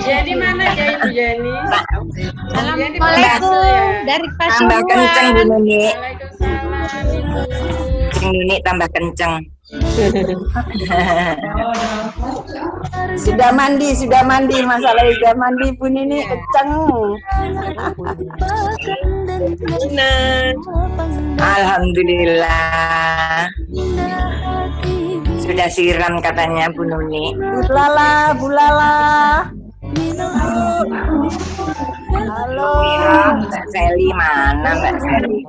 Jadi mana ya Ibu Jani? Assalamualaikum dari Pasuruan. Tambah kenceng Bu Nuni. Waalaikumsalam Ibu. Nuni tambah kenceng. Sudah mandi masalah sudah mandi Bu Nini kenceng. Alhamdulillah. Sudah siram katanya Bu Nuni. Bulala. Halo. Mbak Seli mana Mbak Seli?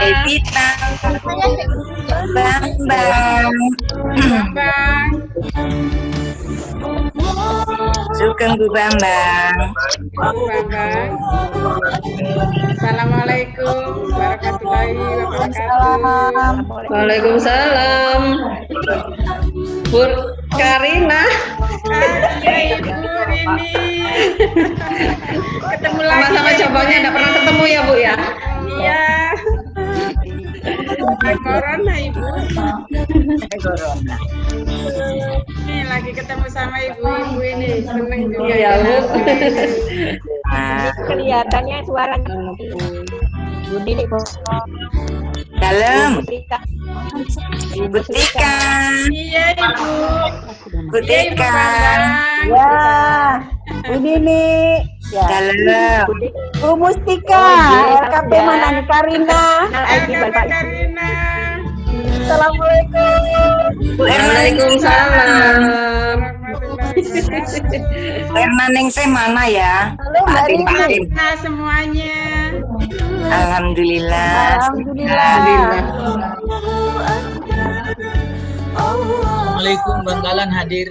Evita, Bambang, Sugeng Bu Bambang. Assalamualaikum warahmatullahi wabarakatuh. Waalaikumsalam. Bu Karina. Ibu Rini. Ketemu lagi. Sama-sama cabangnya enggak pernah ketemu ya, Bu ya? Iya. Corona Ibu. Corona. Ini lagi ketemu sama ibu-ibu ini, seneng juga ya Bu. Kelihatannya suaranya Bu Nini Dalam. Ibu Tika. Iya Ibu. Bu Tika. ya Bu Nini ya. Dalam. Bu Mustika LKP mana nih Karina. Karina. Assalamualaikum. Bu Waalaikumsalam. Ermaning saya mana ya? Halo Mbak Pak Rini. Tim. Nah semuanya. Alhamdulillah. Assalamualaikum Bangkalan hadir.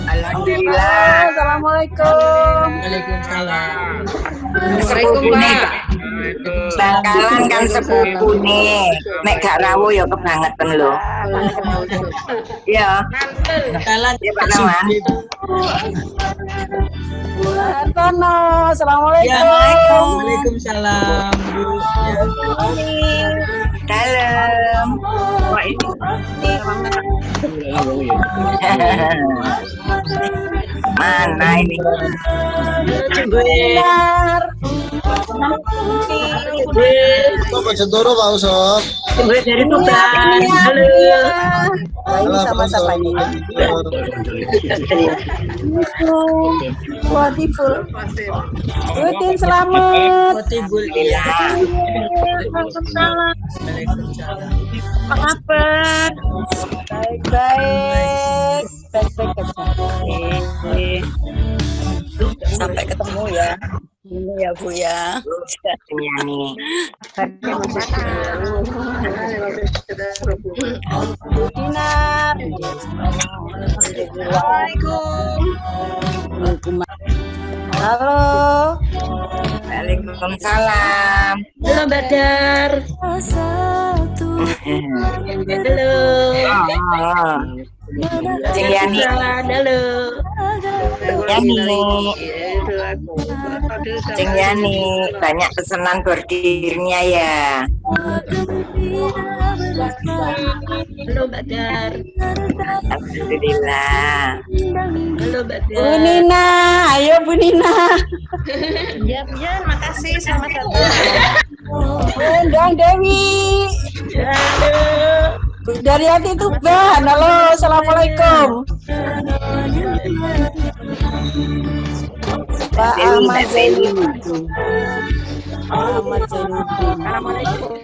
Alhamdulillah. Assalamualaikum. Waalaikumsalam. Sepupu nih. Bangkalan kan sepupu nih. Nek gak rawuh ya kebangetan lho. Ya. Bangkalan Ya Pak Nama. Bu Hartono, assalamualaikum. Ya, Waalaikumsalam Bu. Dalam. Mana ini? Benar. Pak Jentoro Pak Usop. Dari Tuban. Ini sama-sama ini. Watiful. Rutin selamat. Kotibul Waalaikumsalam. Waalaikumsalam. Apa kabar? Baik-baik. Baik-baik aja. Sampai ketemu ya. Ini ya Bu ya. Iya nih. Dinar. Assalamualaikum. Halo. Waalaikumsalam. Halo Badar. Halo. Cing Yani. Halo. Yani. Cing Yani. Banyak pesanan bordirnya ya. Halo Badar. Alhamdulillah. Halo Badar. Bu Nina, ayo Bu Nina. Ya, makasih sama-sama. Endang Dewi. Halo. Dari hati Tuban. Halo, assalamualaikum. Pak Ahmad Zainuddin. Ahmad Zainuddin. Assalamualaikum.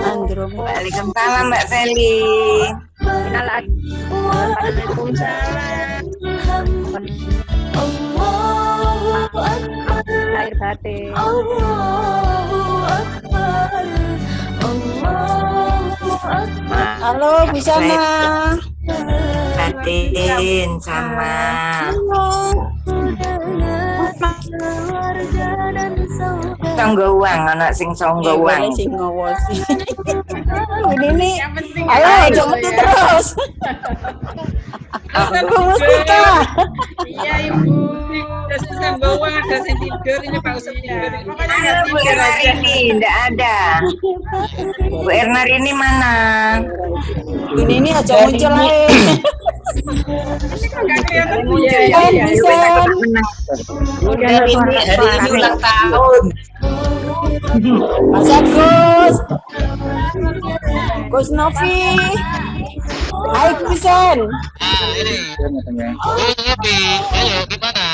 Andro. Waalaikumsalam Mbak Seli. Kenal lagi. Waalaikumsalam. Air batin. Halo, Bu Sana. Batin sama. tonggo uang, anak sing songgo uang. Sing ngowo sih. Ini nih. Yang penting Ayo, ada jangan ya. terus. Bu Mustika. Iya ibu. Udah susah bawa, ada yang tidur ini Pak Ustadz tidur. Pokoknya nggak Bu tidur Erna aja. Rini, enggak ada. Bu Erna Rini mana? Ini aja muncul aja. Nggak kelihatan bu ya. Kan bisa. Udah Rini, hari ini ulang tahun. Mas Agus. Gus Novi. Hai Kusen. Halo, gimana?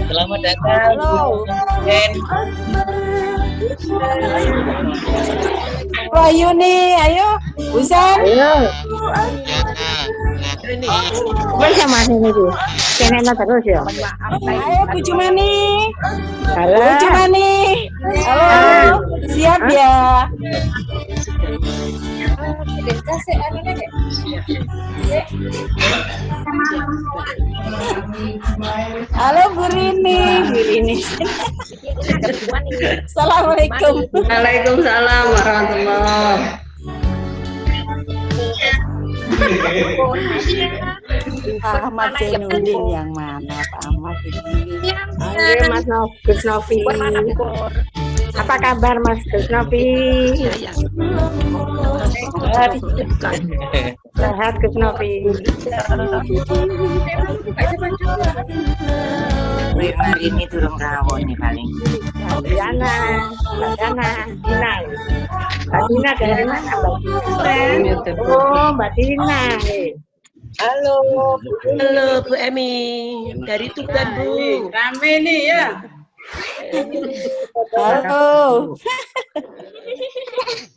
Selamat datang. Halo. Ben. Wahyuni, ayo. Kusen. Bersama sini Bu. Kena terus ya. Ayo Bu Jumani. Halo. Bu Jumani. Halo. Siap ya. Halo Bu Rini. Bu Rini. Assalamualaikum. Waalaikumsalam warahmatullahi. Ahmad Zainuddin yang mana Pak Ahmad ini? Halo Mas Gus Novi. Apa kabar Mas Gus Novi? Sehat Gus Novi. Bu Erna Rini turun rawon nih paling. Diana, Mbak Diana, Dina. Mbak Dina dari mana Mbak Dina? Oh Mbak Dina. Halo Bu Emi, dari Tuban Bu. Rame nih ya. Halo.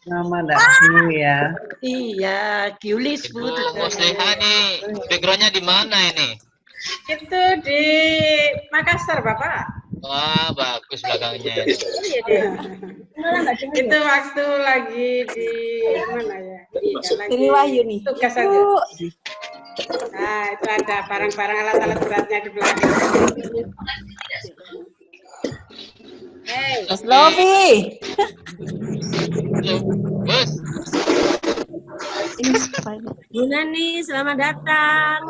Nama dasmu ya. Iya, Giulis Bu. Bos Leha nih, backgroundnya di mana ini? Itu di Makassar Bapak. Wah, bagus belakangnya itu. Itu waktu lagi di mana ya? Iya, lagi Ini Wahyuni. tugas aja. Bu. Nah, itu ada barang-barang alat-alat beratnya di belakang. Hey, Mas Novi. Bos, Bu Nani, selamat datang.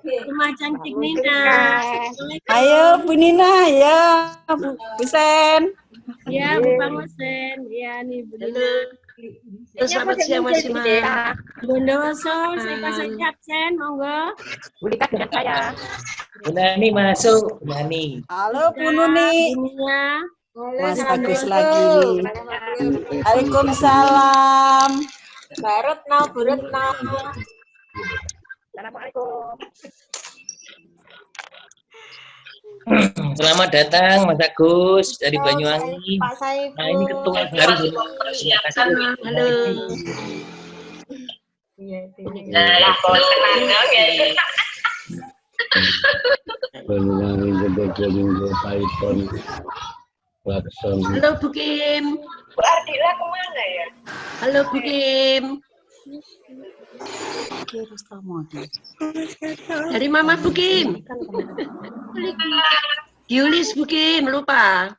Rumah cantik Nina. Ayo Bu Nina ya. Bu Kusen. Ya, Bu Bang Hosen. Ya, nih Bu Nina. Selamat siang Mas Ima. Bondowoso, siapa saja absen, monggo. Bu Dika dengan saya. Bu Nani masuk. Bu Nani. Halo Bu Nuni. Dunia. Mas Agus lagi. Waalaikumsalam. Barutno, Burutno. Assalamualaikum. Selamat datang Mas Agus dari Banyuwangi. Pak Saiful. Nah ini ketua baru. Terima kasih. Halo. Banyuwangi gede minggu Python Watson. Halo Bu Kim. Bu Ardila kemana ya? Halo Bu Kim. Dari Mama Bu Kim. Giulis Bu Kim, lupa.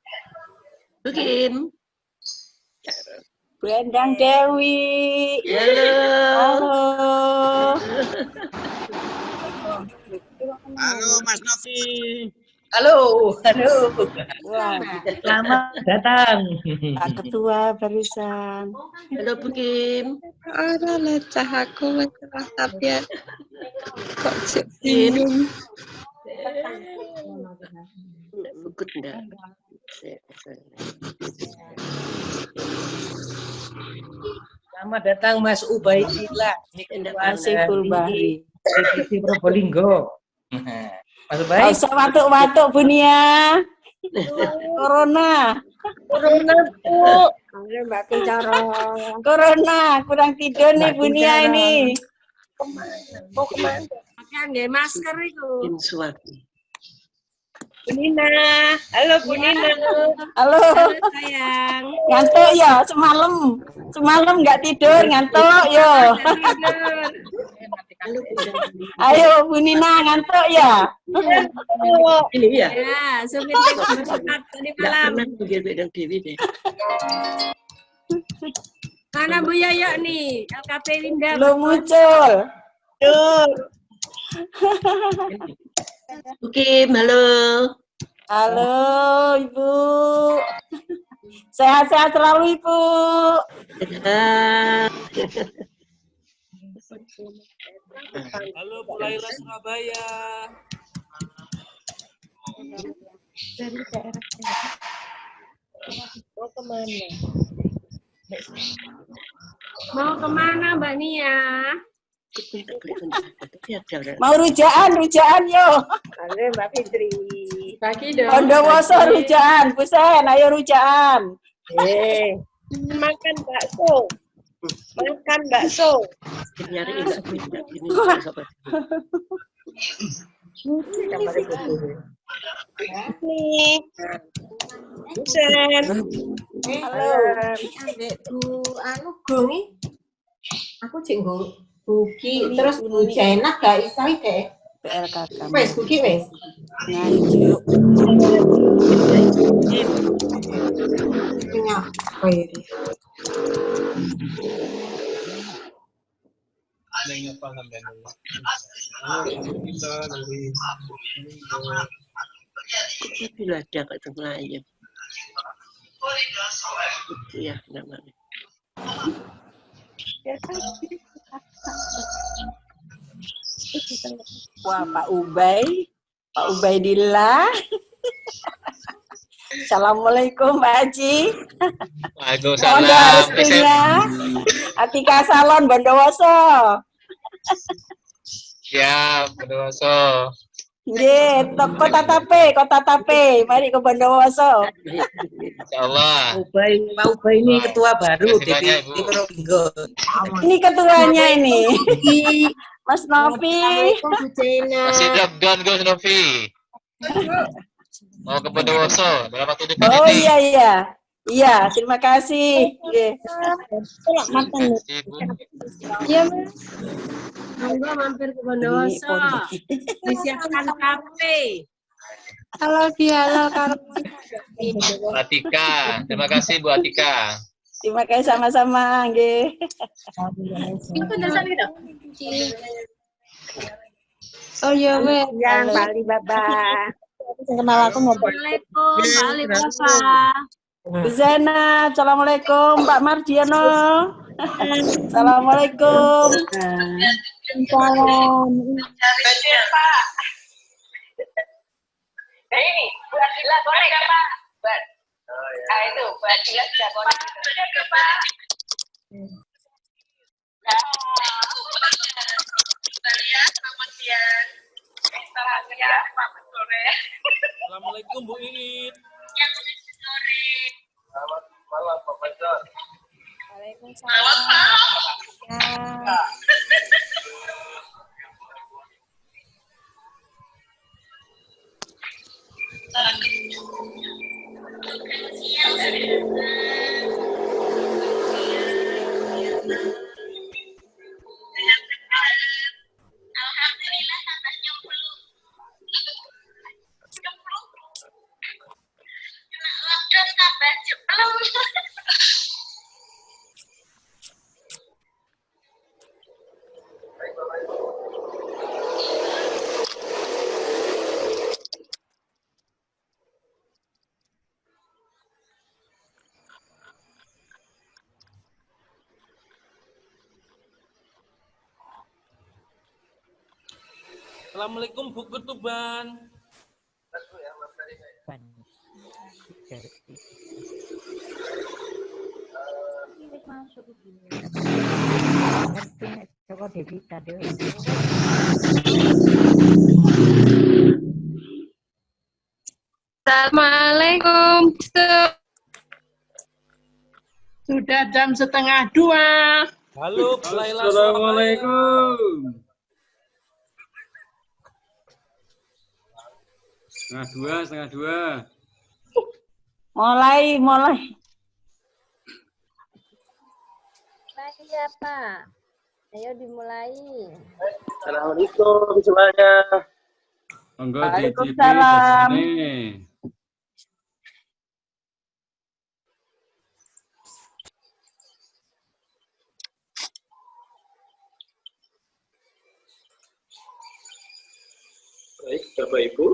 Bu Kim. Bu Endang Dewi. Halo. Halo. Halo Mas Novi. Halo, halo. Wah, Selamat datang. Pak Ketua barusan. Halo Bu Kim. Ada lecah aku mencerah tapi ya. Kok Kim. Bukut enggak? Selamat datang Mas Ubaidillah. Asiful Bahri. Divisi Probolinggo. Mas Gak Ubaid. usah watuk-watuk Bu Nia. Corona. Corona Bu. Mbak Kencoro. Corona. Kurang tidur nih Bu Nia ini. Mau kemana? Pakai nggak masker itu. Insuati. Bu Nina. Halo Bu Nina. Halo. Sayang. Ngantuk ya semalam. Semalam nggak tidur ngantuk yo. Ayo Bu Nina ngantuk ya? Ini ya. Ya, supir taksi berangkat tadi malam. Mana Bu Yoyo nih? LKP Winda. Belum muncul. Oke, halo. Halo Ibu. Sehat-sehat selalu Ibu. Halo Bu Laila Surabaya. Mau kemana Mbak Nia? Mau rujaan yo. Halo Mbak Fitri. Pagi dong. Bondowoso rujaan, Busen, ayo rujaan. Makan bakso. Makan bakso. Nih. Busen. Halo. Anu gongi. Aku cek Buki terus Bu Jena gak iso iki. PLKK. Wes Buki wes. Ngajuk. Bila ada kat tengah aja. Iya, namanya. Wah, Pak Ubaidillah. Assalamualaikum Mbak Haji. Mohon doa Waalaikumsalam. restunya. Atika Salon Bondowoso. Siap, Bondowoso. Nggih, Kota Tape. Mari ke Bondowoso. Insyaallah. Pak Ubay ini ketua baru Terima kasih banyak, DPD Ibu. Probolinggo. Ini ketuanya ini. Mas Novi. Assalamualaikum Bu Jena. Masih lockdown Gus Novi. Mau ke Bondowoso dalam waktu dekat Oh ini. iya. Iya, terima kasih. Nggih. Terima kasih, Bu. Iya, Mas. Monggo mampir ke Bondowoso. Disiapkan kafe. Halo dialog karo Bu Atika. Terima kasih Bu Atika. Terima kasih sama-sama, nggih. Oh iya wes. Yang Bali Baba. Kenal aku ngobrol. Assalamualaikum, Pak Ali Bapak. Bu Zena, assalamualaikum Pak Mardiano. Assalamualaikum. Salam. Assalamualaikum Bu Iit. Assalamualaikum Bu Ketuban. Assalamualaikum. Sudah jam 1:30. Halo Bu Laila Surabaya. Setengah dua. Mulai. Iya, Pak. Ayo dimulai. Assalamualaikum semuanya. Monggo Waalaikumsalam. ini. Baik, Bapak Ibu,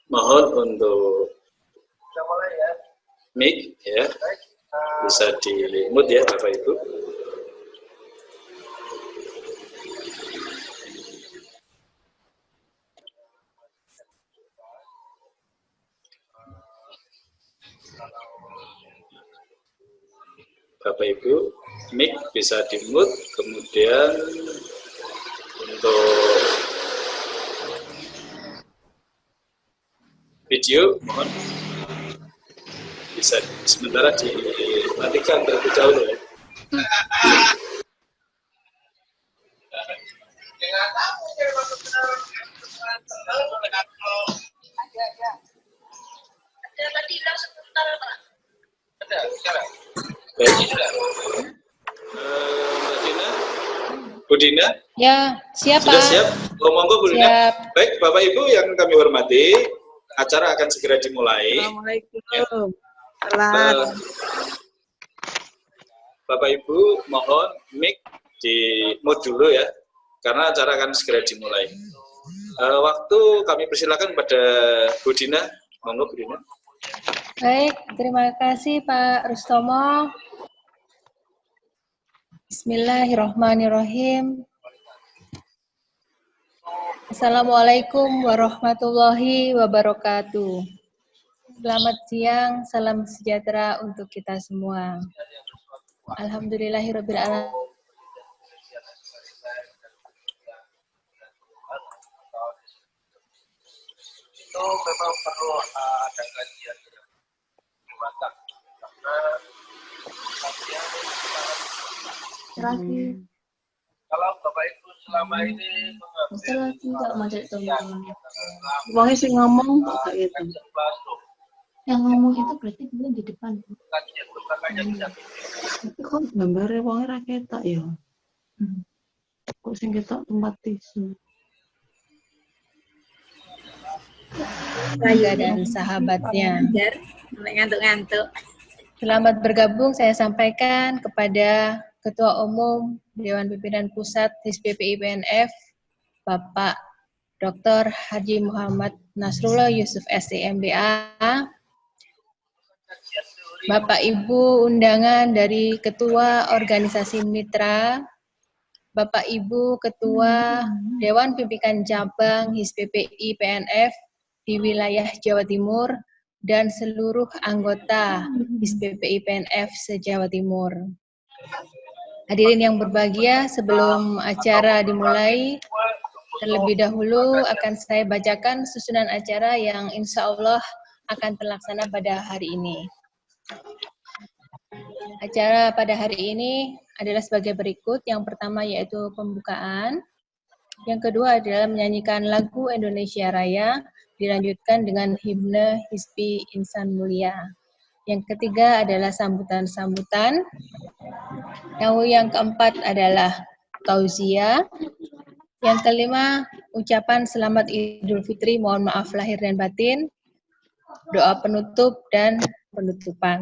mohon untuk mic ya, bisa di mute ya Bapak Ibu. Bapak Ibu, mic bisa di mute, kemudian untuk video mohon bisa sementara dimatikan terlebih dahulu ya. Baik. Mbak Dina, Bu Dina, Ya, siap sudah Pak. siap? Oh, monggo Bu Dina. Siap. Baik, Bapak Ibu yang kami hormati, acara akan segera dimulai. Assalamualaikum. Eh, Bapak Ibu mohon mic di mute dulu ya, karena acara akan segera dimulai. Waktu kami persilakan pada Bu Dina, monggo Bu Dina. Baik, terima kasih Pak Rustomo. Bismillahirrahmanirrahim. Assalamualaikum warahmatullahi wabarakatuh. Selamat siang, salam sejahtera untuk kita semua. Alhamdulillahirabbil alamin. Itu memang perlu ada kajian yang matang karena kajian kalau Bapak Ibu selama ini Wongnya sih ngomong kok gitu. Yang ngomong itu berarti belum di depan. kajian berkakaknya tidak Tapi kok gambarnya wongnya raketak ya? Kok sing ketok tempat tisu? Saya dan sahabatnya. Ngantuk-ngantuk. Selamat bergabung saya sampaikan kepada Ketua Umum Dewan Pimpinan Pusat HISPPI PNF, Bapak Dr. Haji Muhammad Nasrullah Yusuf SCMBA, Bapak Ibu undangan dari Ketua Organisasi Mitra, Bapak Ibu Ketua Dewan Pimpinan Cabang HISPPI PNF di wilayah Jawa Timur, dan seluruh anggota HISPPI PNF se-Jawa Timur. Hadirin yang berbahagia, sebelum acara dimulai, terlebih dahulu akan saya bacakan susunan acara yang insya Allah akan terlaksana pada hari ini. Acara pada hari ini adalah sebagai berikut. Yang pertama yaitu pembukaan. Yang kedua adalah menyanyikan lagu Indonesia Raya, dilanjutkan dengan himne Hizbi Insan Mulia. Yang ketiga adalah sambutan-sambutan. Yang keempat adalah tauziah. Yang kelima, ucapan selamat Idul Fitri, mohon maaf lahir dan batin, doa penutup dan penutupan.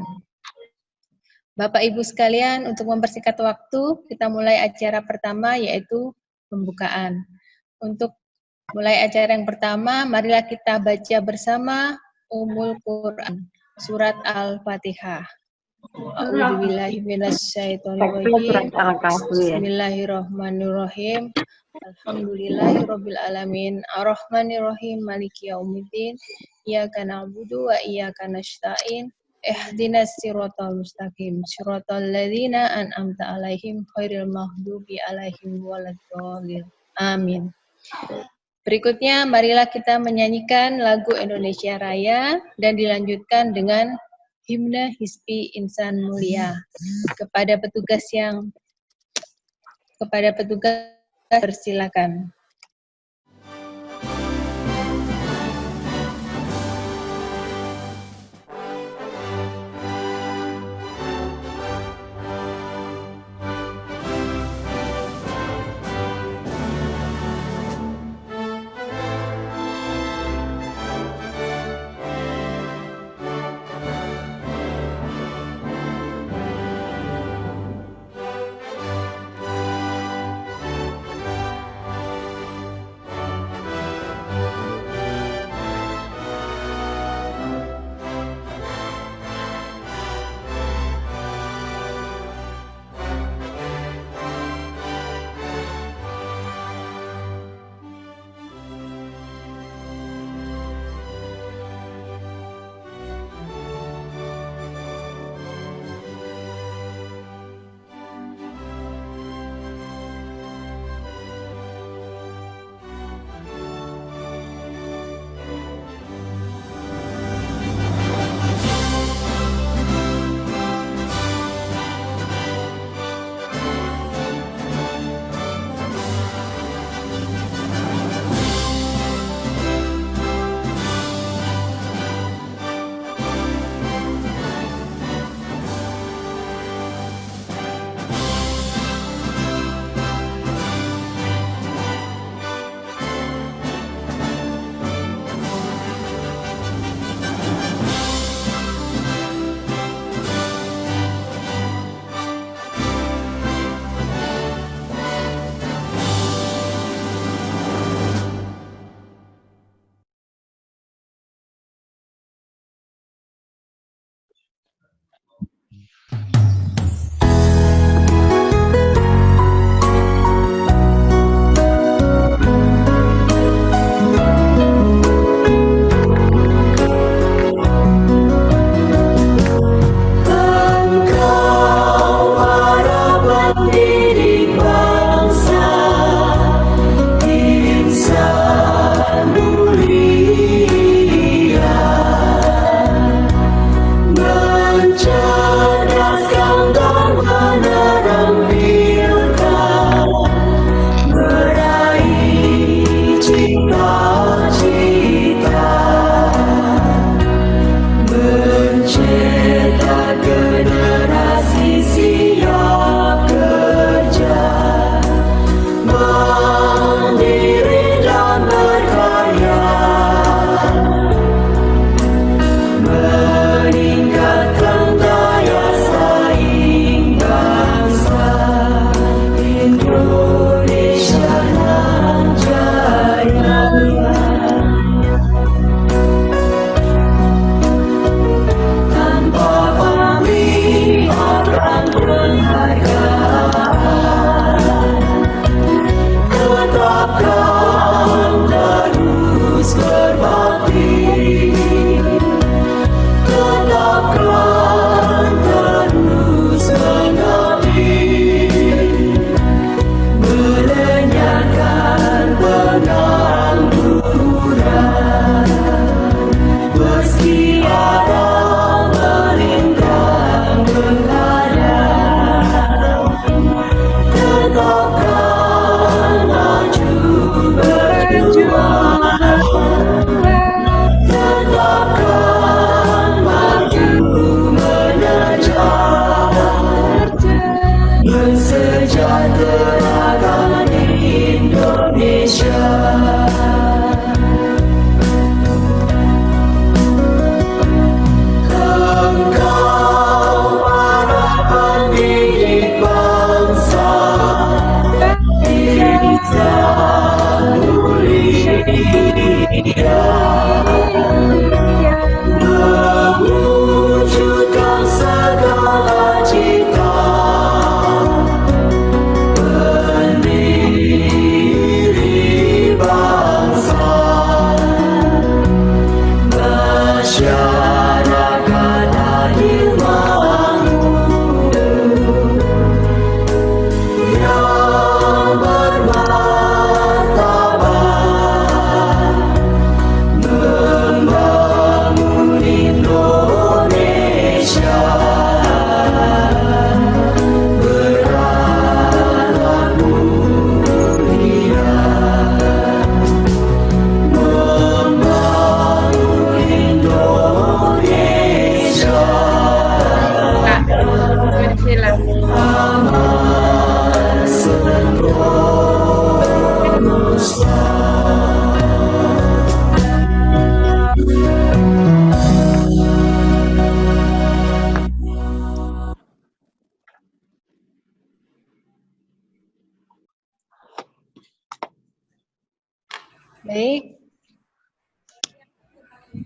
Bapak Ibu sekalian, untuk mempersingkat waktu, kita mulai acara pertama yaitu pembukaan. Untuk mulai acara yang pertama, marilah kita baca bersama Ummul Quran, surat Al-Fatihah. A'udzubillahi minasyaitonirrajim. Bismillahirrahmanirrahim. Alhamdulillahirabbil alamin. Arrahmanirrahim. Maliki yaumiddin. Iyyaka na'budu wa iyyaka nasta'in. Ihdinas siratal mustaqim. Siratal ladzina an'amta 'alaihim ghairil maghdubi alaihim waladdallin. Amin. Berikutnya, marilah kita menyanyikan lagu Indonesia Raya dan dilanjutkan dengan himne Hizbi Insan Mulia. Kepada petugas persilakan. Baik.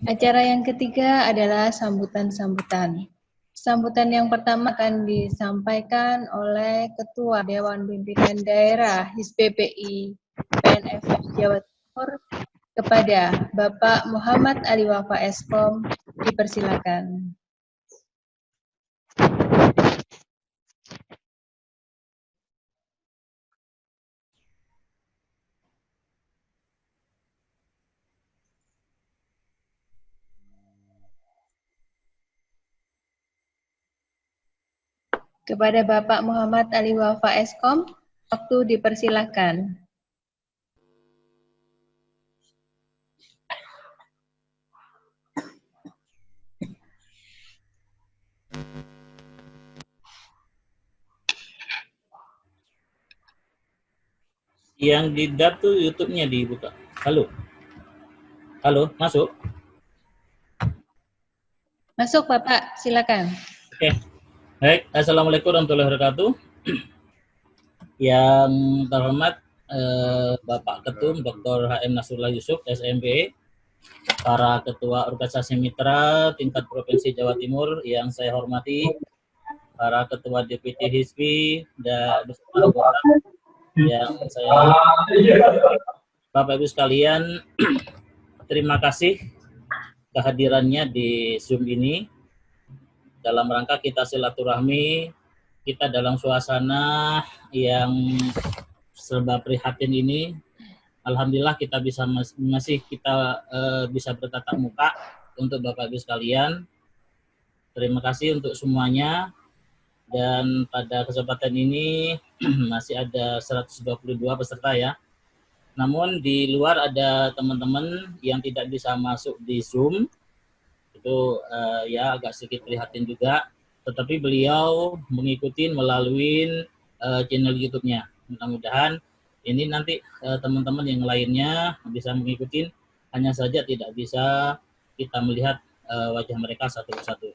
Acara yang ketiga adalah sambutan-sambutan. Sambutan yang pertama akan disampaikan oleh Ketua Dewan Pimpinan Daerah HISPPI PNF Jawa Timur kepada Bapak Muhammad Ali Wafa Eskom. Dipersilakan. Kepada Bapak Muhammad Ali Wafa Eskom, waktu dipersilakan. Yang di DAP tuh YouTube-nya dibuka. Halo. Halo, masuk? Masuk Bapak, silakan. Oke. Baik, Assalamualaikum warahmatullahi wabarakatuh. Yang terhormat Bapak Ketum Dr. HM Nasrullah Yusuf, SMB, para ketua organisasi mitra tingkat Provinsi Jawa Timur yang saya hormati, para ketua DPC HISPI dan anggota yang saya Bapak Ibu sekalian, terima kasih kehadirannya di Zoom ini dalam rangka kita silaturahmi, kita dalam suasana yang serba prihatin ini. Alhamdulillah kita bisa bisa bertatap muka untuk Bapak Ibu sekalian. Terima kasih untuk semuanya. Dan pada kesempatan ini masih ada 122 peserta ya. Namun di luar ada teman-teman yang tidak bisa masuk di Zoom. Itu ya agak sedikit prihatin juga. Tetapi beliau mengikuti melalui channel YouTube-nya. Mudah-mudahan ini nanti teman-teman yang lainnya bisa mengikuti. Hanya saja tidak bisa kita melihat wajah mereka satu persatu.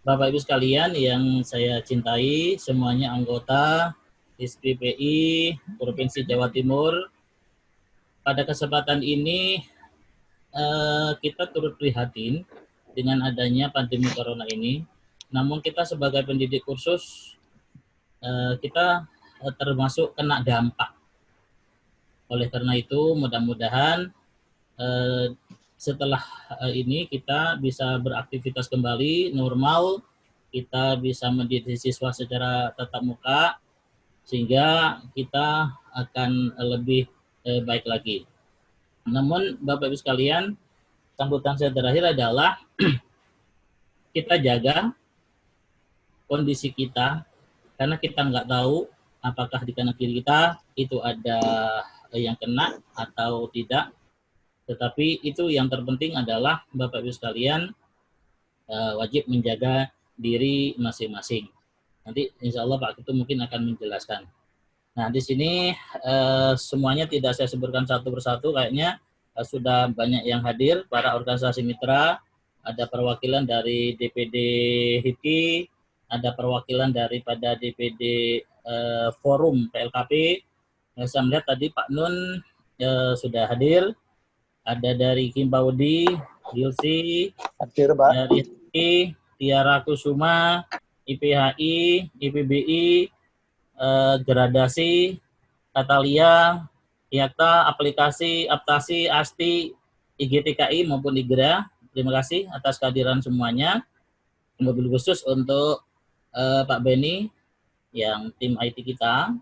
Bapak Ibu sekalian yang saya cintai, semuanya anggota HISPPI Provinsi Jawa Timur. Pada kesempatan ini kita turut prihatin dengan adanya pandemi corona ini. Namun kita sebagai pendidik kursus kita termasuk kena dampak. Oleh karena itu mudah-mudahan setelah ini kita bisa beraktivitas kembali normal, kita bisa mendidik siswa secara tatap muka, sehingga kita akan lebih baik lagi. Namun Bapak Ibu sekalian, sambutan saya terakhir adalah kita jaga kondisi kita, karena kita nggak tahu apakah di kanan kiri kita itu ada yang kena atau tidak. Tetapi itu yang terpenting adalah Bapak Ibu sekalian wajib menjaga diri masing-masing. Nanti insya Allah Pak Ketum mungkin akan menjelaskan. Nah di sini semuanya tidak saya sebutkan satu persatu, kayaknya sudah banyak yang hadir, para organisasi mitra, ada perwakilan dari DPD HIPI, ada perwakilan daripada DPD Forum PLKP. Saya melihat tadi Pak Nun sudah hadir. Ada dari Kimpaudi, Gilsi, dari Tiara Kusuma, IPHI, IPBI, Gradasi, Katalia, IATA, Aplikasi, Aptasi, ASTI, IGTKI maupun IGRA. Terima kasih atas kehadiran semuanya. Mobil khusus untuk Pak Beni yang tim IT kita,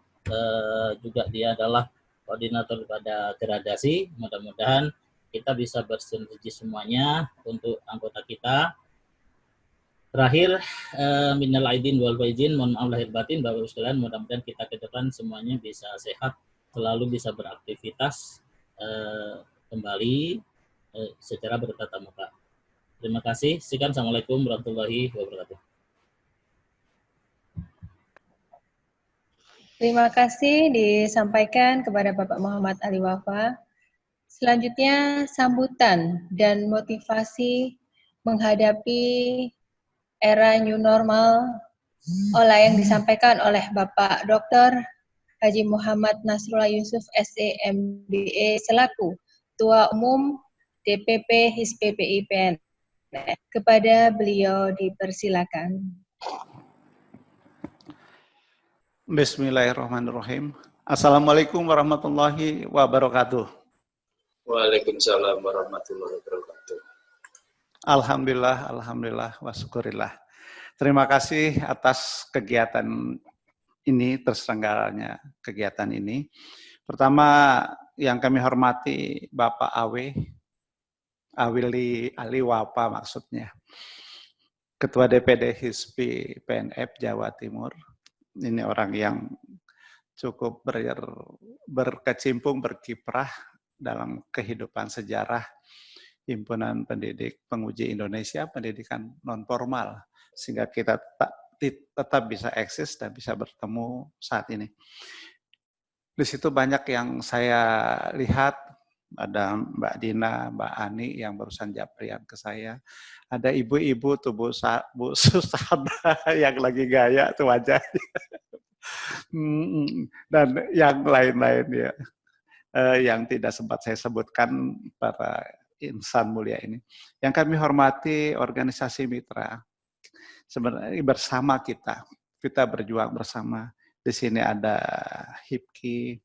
juga dia adalah koordinator pada Gradasi. Mudah-mudahan kita bisa bersinergi semuanya untuk anggota kita. Terakhir, minal aidin wal faizin, mohon maaf lahir batin Bapak Ibu sekalian, mudah-mudahan kita ke depan semuanya bisa sehat, selalu bisa beraktivitas kembali secara bertatap muka. Terima kasih. Sekian, Assalamualaikum warahmatullahi wabarakatuh. Terima kasih disampaikan kepada Bapak Muhammad Ali Wafa. Selanjutnya, sambutan dan motivasi menghadapi era new normal yang disampaikan oleh Bapak Dr. Haji Muhammad Nasrullah Yusuf SEMBE selaku Ketua Umum DPP HISPPI PNF. Kepada beliau dipersilakan. Bismillahirrahmanirrahim. Assalamualaikum warahmatullahi wabarakatuh. Waalaikumsalam warahmatullahi wabarakatuh. Alhamdulillah, alhamdulillah, wa syukurillah. Terima kasih atas kegiatan ini, terselenggaranya kegiatan ini. Pertama, yang kami hormati Bapak Awili Ali Wafa maksudnya, Ketua DPD HISPI PNF Jawa Timur. Ini orang yang cukup berkecimpung, berkiprah dalam kehidupan sejarah Himpunan Pendidik Penguji Indonesia, pendidikan non-formal, sehingga kita tetap bisa eksis dan bisa bertemu saat ini. Di situ banyak yang saya lihat, ada Mbak Dina, Mbak Ani yang barusan japrian ke saya, ada ibu-ibu tuh Bu Susana yang lagi gaya tuh wajahnya, dan yang lain-lain ya, yang tidak sempat saya sebutkan para insan mulia ini. Yang kami hormati organisasi mitra, sebenarnya bersama kita berjuang bersama. Di sini ada HIPKI,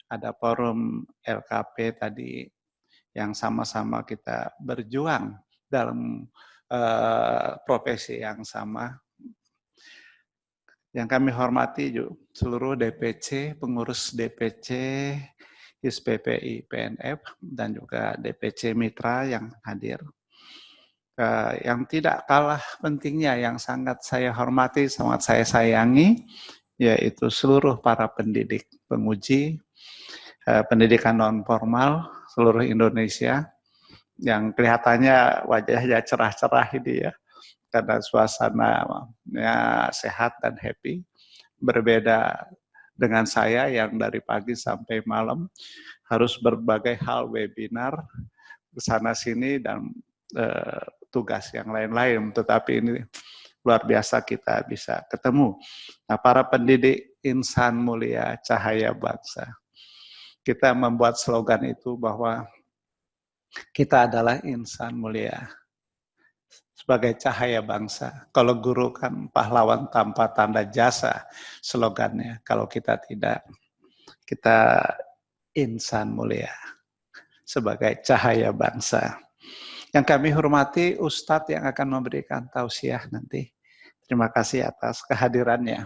ada forum LKP tadi, yang sama-sama kita berjuang dalam profesi yang sama. Yang kami hormati juga seluruh DPC, pengurus DPC HISPPI PNF, dan juga DPC Mitra yang hadir. Yang tidak kalah pentingnya, yang sangat saya hormati, sangat saya sayangi, yaitu seluruh para pendidik penguji pendidikan non-formal seluruh Indonesia, yang kelihatannya wajahnya cerah-cerah ini ya, karena suasananya sehat dan happy. Berbeda dengan saya yang dari pagi sampai malam harus berbagai hal webinar kesana sini dan tugas yang lain-lain, tetapi ini luar biasa kita bisa ketemu. Nah, para pendidik insan mulia cahaya bangsa, kita membuat slogan itu bahwa kita adalah insan mulia sebagai cahaya bangsa. Kalau guru kan pahlawan tanpa tanda jasa slogannya. Kalau kita tidak, kita insan mulia sebagai cahaya bangsa. Yang kami hormati Ustadz yang akan memberikan tausiah nanti. Terima kasih atas kehadirannya.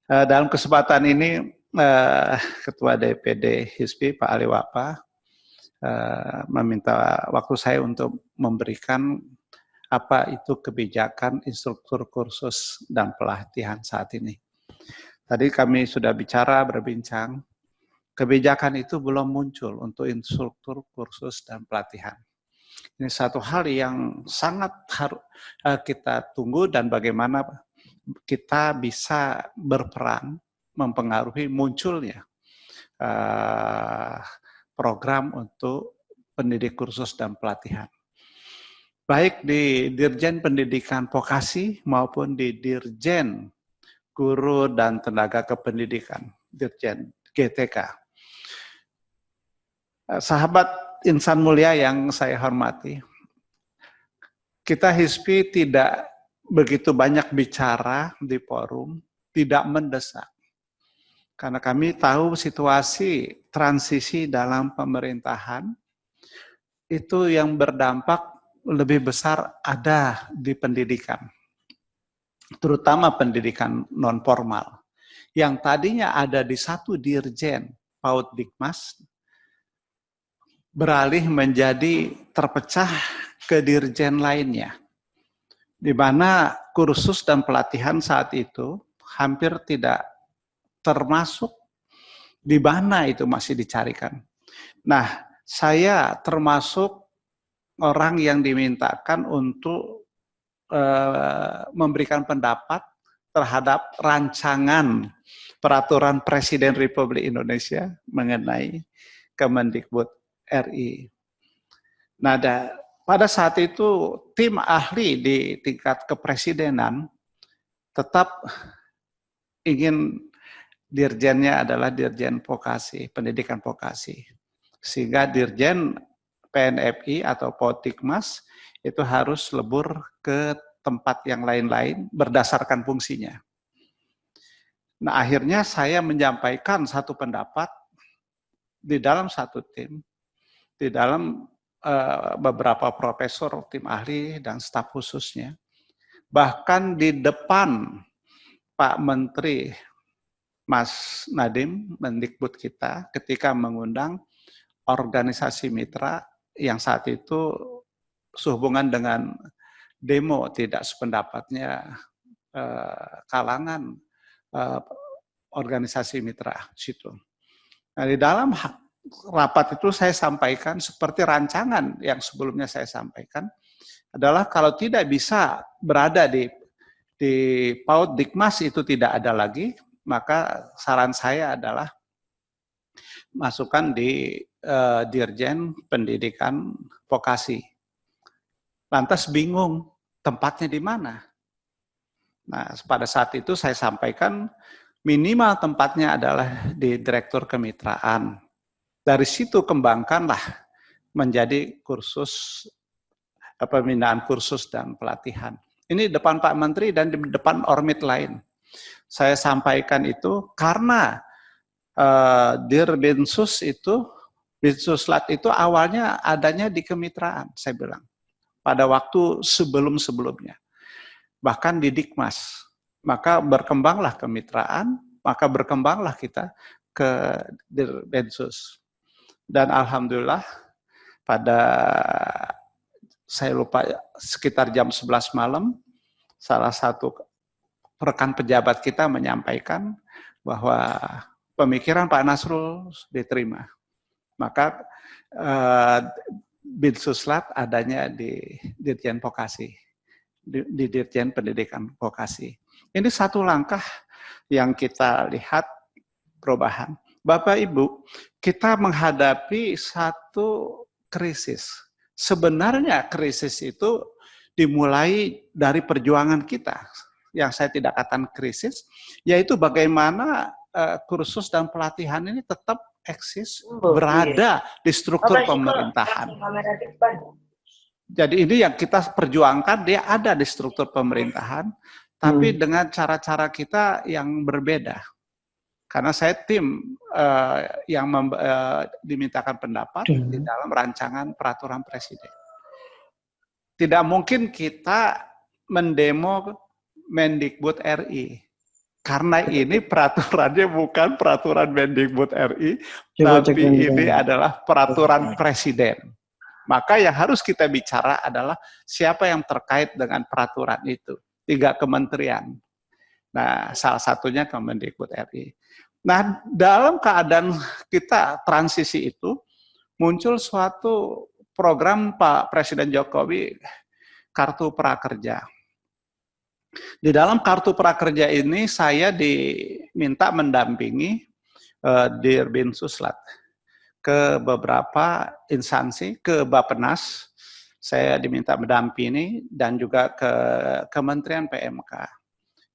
Dalam kesempatan ini, Ketua DPD HISPI Pak Ali Wafa meminta waktu saya untuk memberikan apa itu kebijakan instruktur kursus dan pelatihan saat ini. Tadi kami sudah berbincang, kebijakan itu belum muncul untuk instruktur kursus dan pelatihan. Ini satu hal yang sangat harus kita tunggu, dan bagaimana kita bisa berperan mempengaruhi munculnya program untuk pendidik kursus dan pelatihan. Baik di Dirjen Pendidikan Vokasi maupun di Dirjen Guru dan Tenaga Kependidikan, Dirjen GTK. Sahabat insan mulia yang saya hormati, kita HISPI tidak begitu banyak bicara di forum, tidak mendesak. Karena kami tahu situasi transisi dalam pemerintahan, itu yang berdampak lebih besar ada di pendidikan. Terutama pendidikan non-formal. Yang tadinya ada di satu dirjen, PAUD Dikmas, beralih menjadi terpecah ke dirjen lainnya, di mana kursus dan pelatihan saat itu hampir tidak termasuk di mana itu masih dicarikan. Nah, saya termasuk orang yang dimintakan untuk memberikan pendapat terhadap rancangan peraturan Presiden Republik Indonesia mengenai Kemendikbud RI. Nah, pada saat itu tim ahli di tingkat kepresidenan tetap ingin dirjennya adalah dirjen vokasi, pendidikan vokasi. Sehingga dirjen PNFI atau Potikmas itu harus lebur ke tempat yang lain-lain berdasarkan fungsinya. Nah, akhirnya saya menyampaikan satu pendapat di dalam satu tim, di dalam beberapa profesor, tim ahli, dan staf khususnya. Bahkan di depan Pak Menteri Mas Nadiem, Mendikbud kita, ketika mengundang organisasi mitra yang saat itu sehubungan dengan demo tidak sependapatnya kalangan organisasi mitra situ. Nah, di dalam rapat itu saya sampaikan seperti rancangan yang sebelumnya saya sampaikan adalah kalau tidak bisa berada di PAUD Dikmas itu tidak ada lagi, maka saran saya adalah masukkan di Dirjen Pendidikan Vokasi. Lantas bingung tempatnya di mana. Nah, pada saat itu saya sampaikan minimal tempatnya adalah di Direktur Kemitraan. Dari situ kembangkanlah menjadi kursus pembinaan kursus dan pelatihan. Ini depan Pak Menteri dan di depan ormit lain. Saya sampaikan itu karena Dirbinsus itu, Binsuslat itu awalnya adanya di kemitraan, saya bilang. Pada waktu sebelum-sebelumnya. Bahkan di Dikmas. Maka berkembanglah kemitraan, maka berkembanglah kita ke Dirbinsus. Dan alhamdulillah pada saya lupa sekitar jam 11 malam, salah satu rekan pejabat kita menyampaikan bahwa pemikiran Pak Nasrul diterima. Maka Binsuslat adanya di Dirjen Vokasi, di Dirjen Pendidikan Vokasi. Ini satu langkah yang kita lihat perubahan. Bapak Ibu, kita menghadapi satu krisis. Sebenarnya krisis itu dimulai dari perjuangan kita. Yang saya tidak katakan krisis, yaitu bagaimana kursus dan pelatihan ini tetap eksis, berada di struktur pemerintahan. Jadi ini yang kita perjuangkan, dia ada di struktur pemerintahan, tapi dengan cara-cara kita yang berbeda. Karena saya tim yang dimintakan pendapat di dalam rancangan peraturan presiden. Tidak mungkin kita mendemo Mendikbud RI. Karena ini peraturannya bukan peraturan Mendikbud RI, tapi ini adalah peraturan presiden. Maka yang harus kita bicara adalah siapa yang terkait dengan peraturan itu. 3 kementerian. Nah, salah satunya Kemendikbud RI. Nah, dalam keadaan kita transisi itu, muncul suatu program Pak Presiden Jokowi, Kartu Prakerja. Di dalam Kartu Prakerja ini saya diminta mendampingi Dirbinsuslat ke beberapa instansi, ke Bappenas, saya diminta mendampingi dan juga ke Kementerian PMK,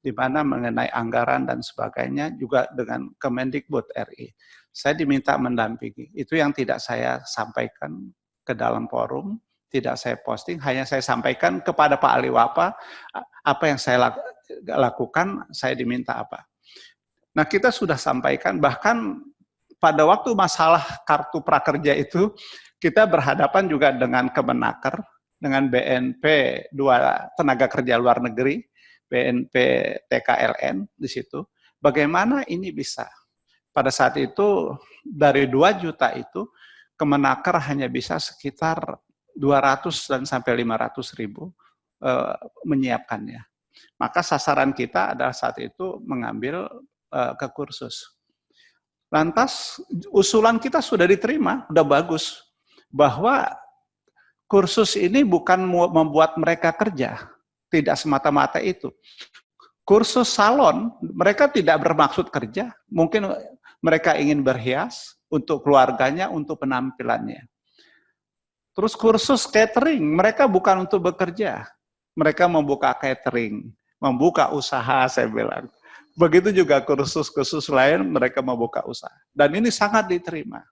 di mana mengenai anggaran dan sebagainya juga dengan Kemendikbud RI. Saya diminta mendampingi. Itu yang tidak saya sampaikan ke dalam forum, tidak saya posting, hanya saya sampaikan kepada Pak Aliwapa apa yang saya lakukan, saya diminta apa. Nah, kita sudah sampaikan, bahkan pada waktu masalah Kartu Prakerja itu, kita berhadapan juga dengan Kemenaker, dengan BNP 2 Tenaga Kerja Luar Negeri, BNP TKLN di situ. Bagaimana ini bisa? Pada saat itu, dari 2 juta itu, Kemenaker hanya bisa sekitar 200 dan sampai 500 ribu menyiapkannya. Maka sasaran kita adalah saat itu mengambil ke kursus. Lantas usulan kita sudah diterima, sudah bagus, bahwa kursus ini bukan membuat mereka kerja, tidak semata-mata itu. Kursus salon, mereka tidak bermaksud kerja. Mungkin mereka ingin berhias untuk keluarganya, untuk penampilannya. Terus kursus catering, mereka bukan untuk bekerja. Mereka membuka catering, membuka usaha, saya bilang. Begitu juga kursus-kursus lain, mereka membuka usaha. Dan ini sangat diterima.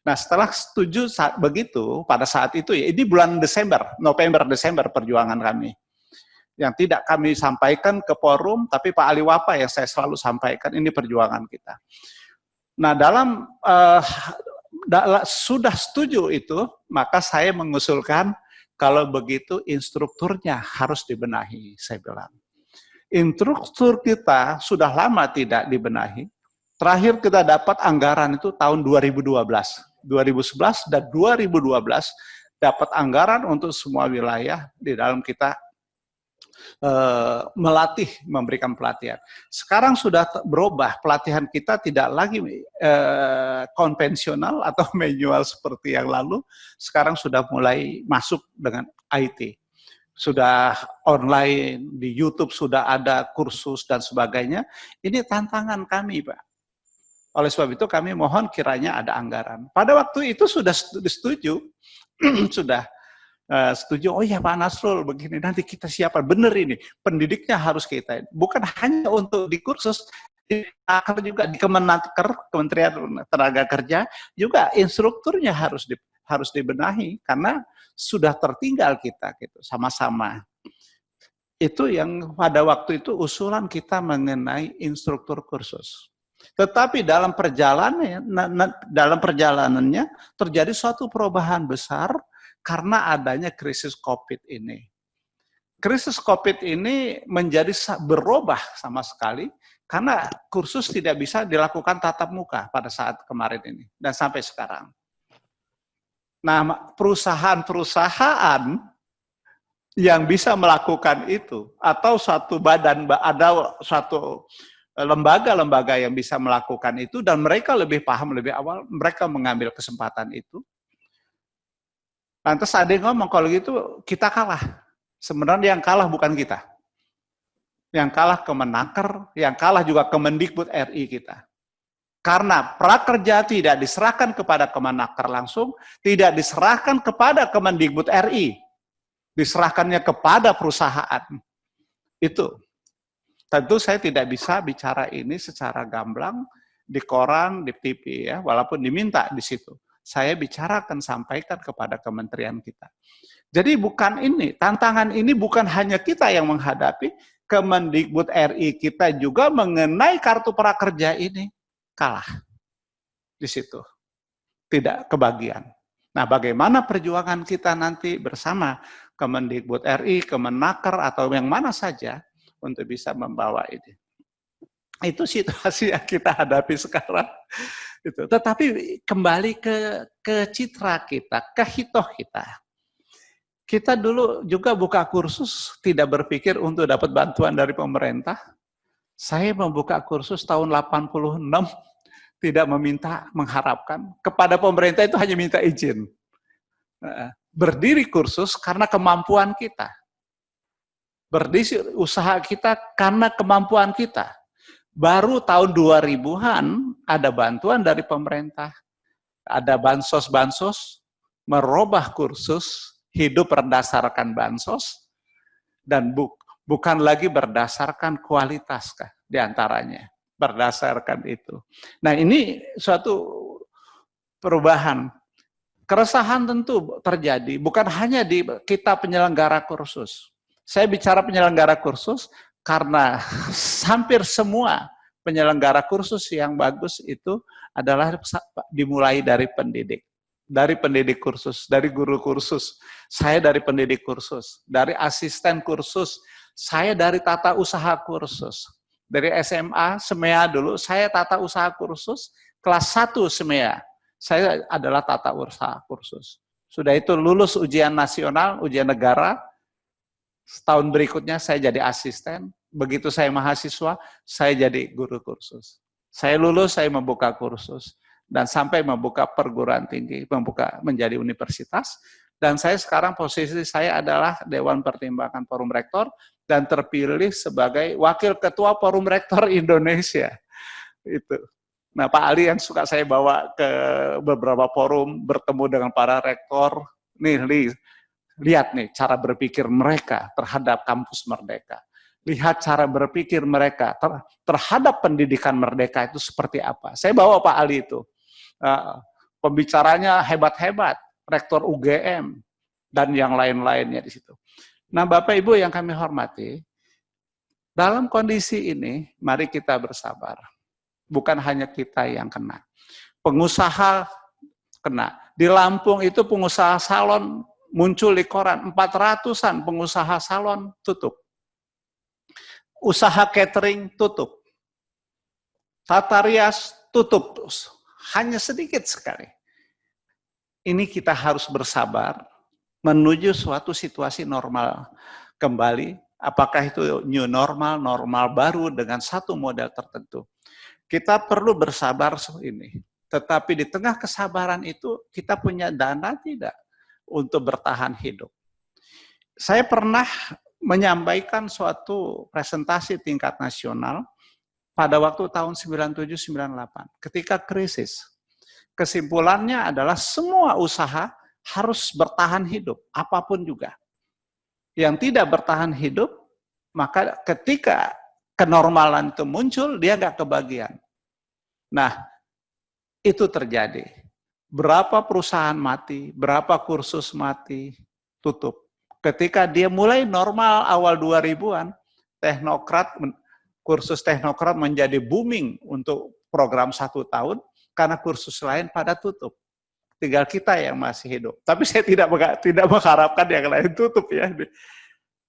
Nah, setelah setuju begitu, pada saat itu, ya ini bulan Desember, November-Desember perjuangan kami. Yang tidak kami sampaikan ke forum, tapi Pak Ali Wapa yang saya selalu sampaikan, ini perjuangan kita. Nah, sudah setuju itu, maka saya mengusulkan kalau begitu instrukturnya harus dibenahi, saya bilang. Instruktur kita sudah lama tidak dibenahi. Terakhir kita dapat anggaran itu tahun 2012. 2011 dan 2012 dapat anggaran untuk semua wilayah di dalam kita melatih, memberikan pelatihan. Sekarang sudah berubah, pelatihan kita tidak lagi konvensional atau manual seperti yang lalu, sekarang sudah mulai masuk dengan IT. Sudah online, di YouTube sudah ada kursus dan sebagainya. Ini tantangan kami, Pak. Oleh sebab itu kami mohon kiranya ada anggaran. Pada waktu itu sudah setuju, sudah setuju, oh ya Pak Nasrul begini, nanti kita siapkan, benar ini, pendidiknya harus kita, bukan hanya untuk di kursus, juga di Kemenaker, Kementerian Tenaga Kerja, juga instrukturnya harus dibenahi, karena sudah tertinggal kita, gitu, sama-sama. Itu yang pada waktu itu usulan kita mengenai instruktur kursus. Tetapi dalam perjalanannya terjadi suatu perubahan besar, karena adanya krisis COVID ini. Krisis COVID ini menjadi berubah sama sekali, karena kursus tidak bisa dilakukan tatap muka pada saat kemarin ini, dan sampai sekarang. Nah, perusahaan-perusahaan yang bisa melakukan itu, atau suatu badan, ada suatu lembaga-lembaga yang bisa melakukan itu, dan mereka lebih paham lebih awal, mereka mengambil kesempatan itu. Lantas ada yang ngomong, kalau gitu kita kalah. Sebenarnya yang kalah bukan kita. Yang kalah Kemenaker, yang kalah juga Kemendikbud RI kita. Karena prakerja tidak diserahkan kepada Kemenaker langsung, tidak diserahkan kepada Kemendikbud RI. Diserahkannya kepada perusahaan. Itu. Tentu saya tidak bisa bicara ini secara gamblang di koran, di TV, ya, walaupun diminta di situ. Saya bicarakan, sampaikan kepada kementerian kita. Jadi bukan ini, tantangan ini bukan hanya kita yang menghadapi, Kemendikbud RI kita juga mengenai kartu prakerja ini kalah di situ. Tidak kebagian. Nah, bagaimana perjuangan kita nanti bersama Kemendikbud RI, Kemenaker, atau yang mana saja untuk bisa membawa ini. Itu situasi yang kita hadapi sekarang. Itu. Tetapi kembali ke citra kita, ke hitoh kita. Kita dulu juga buka kursus, tidak berpikir untuk dapat bantuan dari pemerintah. Saya membuka kursus tahun 86, tidak meminta, mengharapkan. Kepada pemerintah itu hanya minta izin. Berdiri kursus karena kemampuan kita. Berdiri usaha kita karena kemampuan kita. Baru tahun 2000-an ada bantuan dari pemerintah, ada bansos-bansos, merubah kursus, hidup berdasarkan bansos, dan bukan lagi berdasarkan kualitas diantaranya, berdasarkan itu. Nah, ini suatu perubahan. Keresahan tentu terjadi, bukan hanya di kita penyelenggara kursus. Saya bicara penyelenggara kursus, karena hampir semua penyelenggara kursus yang bagus itu adalah dimulai dari pendidik. Dari pendidik kursus, dari guru kursus. Saya dari pendidik kursus, dari asisten kursus. Saya dari tata usaha kursus. Dari SMA, SMEA dulu, saya tata usaha kursus, kelas 1 SMEA. Saya adalah tata usaha kursus. Sudah itu lulus ujian nasional, ujian negara. Setahun berikutnya saya jadi asisten, begitu saya mahasiswa, saya jadi guru kursus. Saya lulus, saya membuka kursus, dan sampai membuka perguruan tinggi, menjadi universitas, dan saya sekarang posisi saya adalah Dewan Pertimbangan Forum Rektor, dan terpilih sebagai Wakil Ketua Forum Rektor Indonesia. Itu. Nah, Pak Ali yang suka saya bawa ke beberapa forum, bertemu dengan para rektor, nih, lihat nih cara berpikir mereka terhadap kampus Merdeka. Lihat cara berpikir mereka terhadap pendidikan Merdeka itu seperti apa. Saya bawa Pak Ali itu. Pembicaranya hebat-hebat, Rektor UGM, dan yang lain-lainnya di situ. Nah, Bapak Ibu yang kami hormati, dalam kondisi ini, mari kita bersabar. Bukan hanya kita yang kena. Pengusaha kena. Di Lampung itu pengusaha salon muncul di koran, 400-an pengusaha salon tutup. Usaha catering tutup. Tata rias tutup. Hanya sedikit sekali. Ini kita harus bersabar menuju suatu situasi normal kembali. Apakah itu new normal, normal baru dengan satu model tertentu. Kita perlu bersabar ini. Tetapi di tengah kesabaran itu kita punya dana tidak untuk bertahan hidup. Saya pernah menyampaikan suatu presentasi tingkat nasional pada waktu tahun 97-98, ketika krisis. Kesimpulannya adalah semua usaha harus bertahan hidup, apapun juga. Yang tidak bertahan hidup, maka ketika kenormalan itu muncul, dia nggak kebagian. Nah, itu terjadi. Berapa perusahaan mati, berapa kursus mati, tutup. Ketika dia mulai normal awal 2000-an, kursus teknokrat menjadi booming untuk program 1 tahun, karena kursus lain pada tutup. Tinggal kita yang masih hidup. Tapi saya tidak mengharapkan yang lain tutup ya.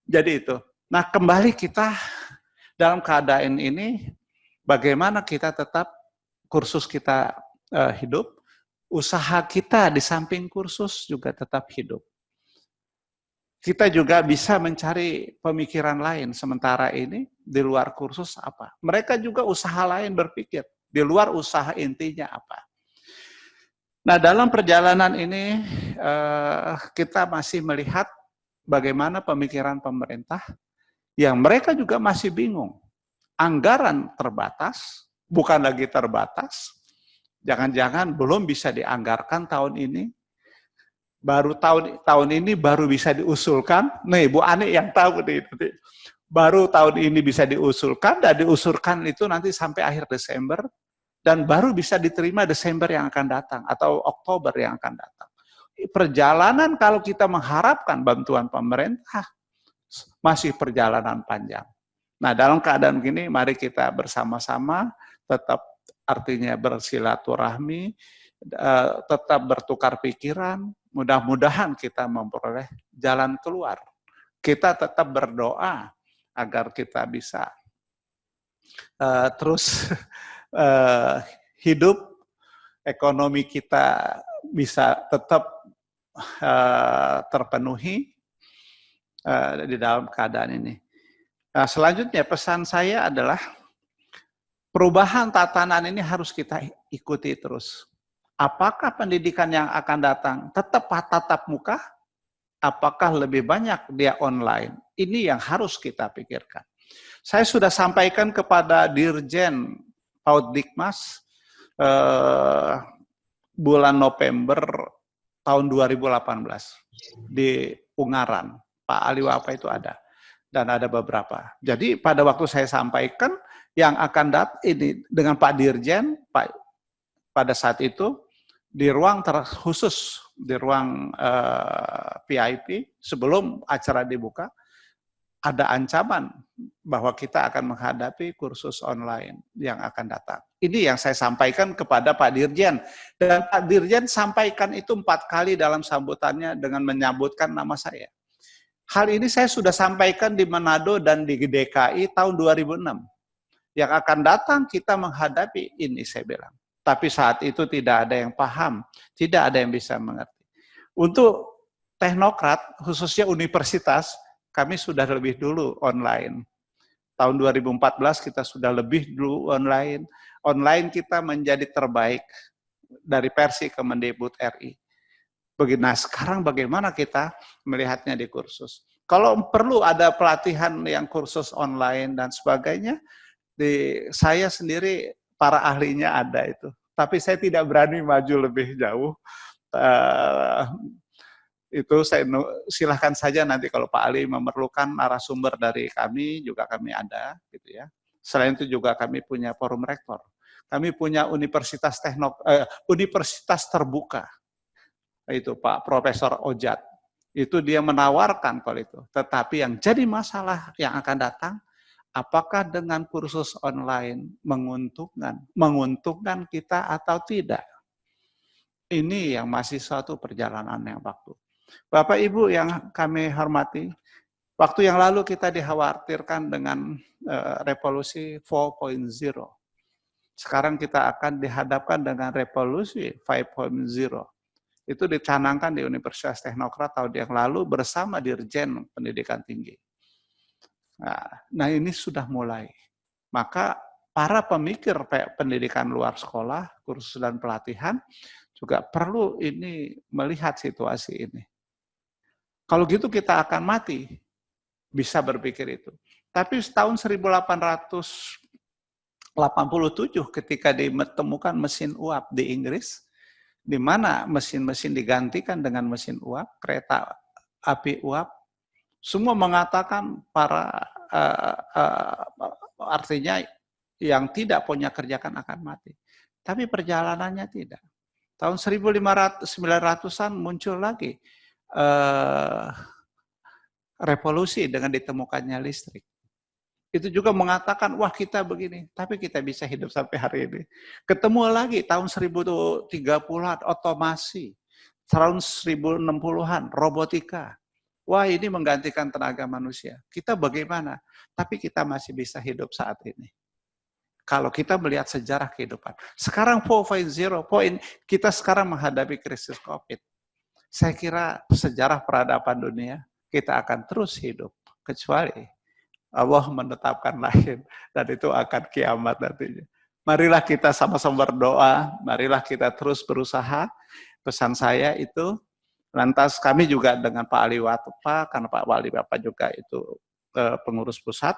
Jadi itu. Nah, kembali kita dalam keadaan ini, bagaimana kita tetap kursus kita hidup, usaha kita di samping kursus juga tetap hidup. Kita juga bisa mencari pemikiran lain sementara ini di luar kursus apa. Mereka juga usaha lain berpikir, di luar usaha intinya apa. Nah, dalam perjalanan ini kita masih melihat bagaimana pemikiran pemerintah yang mereka juga masih bingung. Anggaran terbatas, bukan lagi terbatas, jangan-jangan belum bisa dianggarkan tahun ini, baru tahun ini baru bisa diusulkan. Nih, Bu Ani yang tahu nih, baru tahun ini bisa diusulkan, dan diusulkan itu nanti sampai akhir Desember, dan baru bisa diterima Desember yang akan datang, atau Oktober yang akan datang. Perjalanan kalau kita mengharapkan bantuan pemerintah, masih perjalanan panjang. Nah, dalam keadaan gini, mari kita bersama-sama tetap artinya bersilaturahmi, tetap bertukar pikiran, mudah-mudahan kita memperoleh jalan keluar. Kita tetap berdoa agar kita bisa terus hidup, ekonomi kita bisa tetap terpenuhi di dalam keadaan ini. Nah, selanjutnya pesan saya adalah perubahan tatanan ini harus kita ikuti terus. Apakah pendidikan yang akan datang tetap tatap muka? Apakah lebih banyak dia online? Ini yang harus kita pikirkan. Saya sudah sampaikan kepada Dirjen Paudikmas bulan November tahun 2018 di Ungaran. Pak Aliwapa itu ada. Dan ada beberapa. Jadi pada waktu saya sampaikan, yang akan datang ini dengan Pak Dirjen, pada saat itu, di ruang khusus, di ruang VIP, sebelum acara dibuka, ada ancaman bahwa kita akan menghadapi kursus online yang akan datang. Ini yang saya sampaikan kepada Pak Dirjen. Dan Pak Dirjen sampaikan itu 4 kali dalam sambutannya dengan menyebutkan nama saya. Hal ini saya sudah sampaikan di Manado dan di DKI tahun 2006. Yang akan datang kita menghadapi ini, saya bilang. Tapi saat itu tidak ada yang paham, tidak ada yang bisa mengerti. Untuk teknokrat, khususnya universitas, kami sudah lebih dulu online. Tahun 2014 kita sudah lebih dulu online. Online kita menjadi terbaik dari versi Kemendikbud RI. Nah, sekarang bagaimana kita melihatnya di kursus? Kalau perlu ada pelatihan yang kursus online dan sebagainya, saya sendiri para ahlinya ada itu. Tapi saya tidak berani maju lebih jauh. Itu saya silahkan saja nanti kalau Pak Ali memerlukan narasumber dari kami, juga kami ada, gitu ya. Selain itu juga kami punya forum rektor. Kami punya universitas universitas terbuka. Itu Pak Profesor Ojat. Itu dia menawarkan kalau itu. Tetapi yang jadi masalah yang akan datang, apakah dengan kursus online menguntungkan kita atau tidak? Ini yang masih suatu perjalanan yang waktu. Bapak Ibu yang kami hormati, waktu yang lalu kita dikhawatirkan dengan revolusi 4.0. Sekarang kita akan dihadapkan dengan revolusi 5.0. Itu dicanangkan di Universitas Teknokrat tahun yang lalu bersama Dirjen Pendidikan Tinggi. Nah ini sudah mulai. Maka para pemikir pendidikan luar sekolah, kursus dan pelatihan, juga perlu ini melihat situasi ini. Kalau gitu kita akan mati, bisa berpikir itu. Tapi tahun 1887 ketika ditemukan mesin uap di Inggris, di mana mesin-mesin digantikan dengan mesin uap, kereta api uap, semua mengatakan artinya yang tidak punya kerjakan akan mati. Tapi perjalanannya tidak. Tahun 1900-an muncul lagi revolusi dengan ditemukannya listrik. Itu juga mengatakan, wah kita begini, tapi kita bisa hidup sampai hari ini. Ketemu lagi tahun 1030-an, otomasi. Tahun 1060-an, robotika. Wah ini menggantikan tenaga manusia. Kita bagaimana? Tapi kita masih bisa hidup saat ini. Kalau kita melihat sejarah kehidupan. Sekarang 4.0, kita sekarang menghadapi krisis COVID. Saya kira sejarah peradaban dunia, kita akan terus hidup. Kecuali Allah menetapkan lahir, dan itu akan kiamat nantinya. Marilah kita sama-sama berdoa, marilah kita terus berusaha. Pesan saya itu, lantas kami juga dengan Pak Ali Watupa, karena Pak Wali Bapak juga itu pengurus pusat,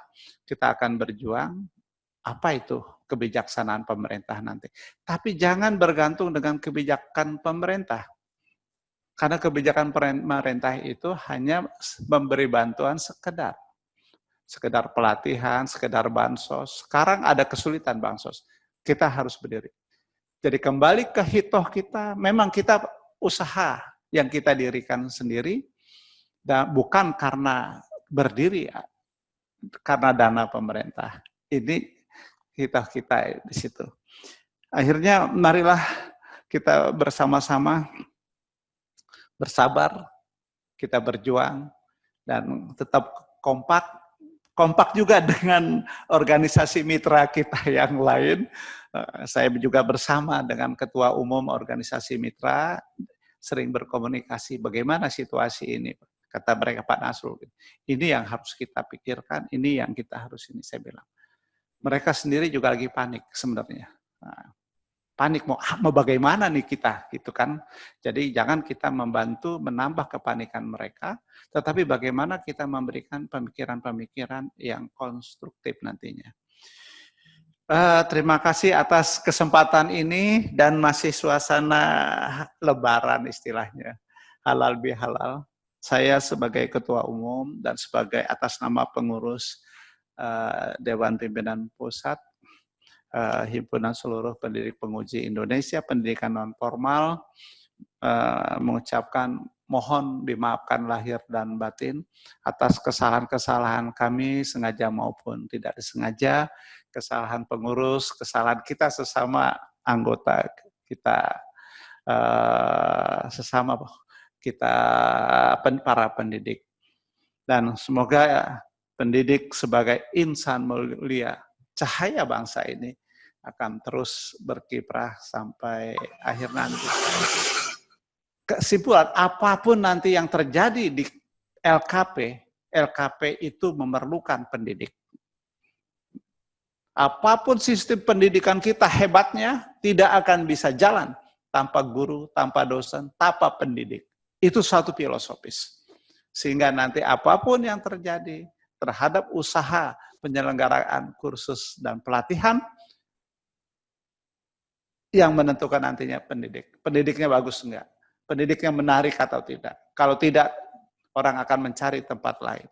kita akan berjuang. Apa itu kebijaksanaan pemerintah nanti? Tapi jangan bergantung dengan kebijakan pemerintah. Karena kebijakan pemerintah itu hanya memberi bantuan sekedar pelatihan, sekedar bansos. Sekarang ada kesulitan bansos. Kita harus berdiri. Jadi kembali ke hitoh kita, memang kita usaha yang kita dirikan sendiri, dan bukan karena berdiri, karena dana pemerintah. Ini hitoh kita di situ. Akhirnya marilah kita bersama-sama bersabar, kita berjuang, dan tetap kompak juga dengan organisasi mitra kita yang lain. Saya juga bersama dengan Ketua Umum Organisasi Mitra, sering berkomunikasi bagaimana situasi ini. Kata mereka, Pak Nasrul, ini yang harus kita pikirkan, ini yang kita harus ini, saya bilang. Mereka sendiri juga lagi panik sebenarnya. Panik mau bagaimana nih kita, gitu kan. Jadi jangan kita membantu menambah kepanikan mereka, tetapi bagaimana kita memberikan pemikiran-pemikiran yang konstruktif nantinya. Terima kasih atas kesempatan ini, dan masih suasana lebaran istilahnya, halal bihalal. Saya sebagai Ketua Umum dan sebagai atas nama pengurus Dewan Pimpinan Pusat, Himpunan Seluruh Pendidik Penguji Indonesia, Pendidikan Non-Formal, mengucapkan mohon dimaafkan lahir dan batin atas kesalahan-kesalahan kami, sengaja maupun tidak disengaja, kesalahan pengurus, kesalahan kita sesama anggota kita, sesama kita para pendidik. Dan semoga pendidik sebagai insan mulia, cahaya bangsa ini akan terus berkiprah sampai akhir nanti. Kesimpulan, apapun nanti yang terjadi di LKP itu memerlukan pendidik. Apapun sistem pendidikan kita hebatnya, tidak akan bisa jalan tanpa guru, tanpa dosen, tanpa pendidik. Itu satu filosofis. Sehingga nanti apapun yang terjadi terhadap usaha penyelenggaraan kursus dan pelatihan, yang menentukan nantinya pendidik. Pendidiknya bagus enggak? Pendidiknya menarik atau tidak? Kalau tidak, orang akan mencari tempat lain.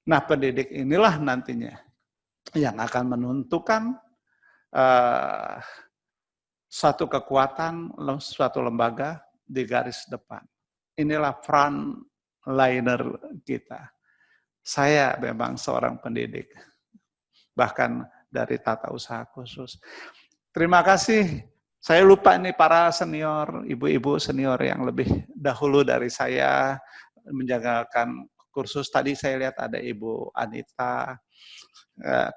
Nah, pendidik inilah nantinya yang akan menentukan suatu kekuatan, suatu lembaga di garis depan. Inilah frontliner kita. Saya memang seorang pendidik, bahkan dari tata usaha khusus. Terima kasih. Saya lupa ini para senior, ibu-ibu senior yang lebih dahulu dari saya menjalankan kursus. Tadi saya lihat ada Ibu Anita,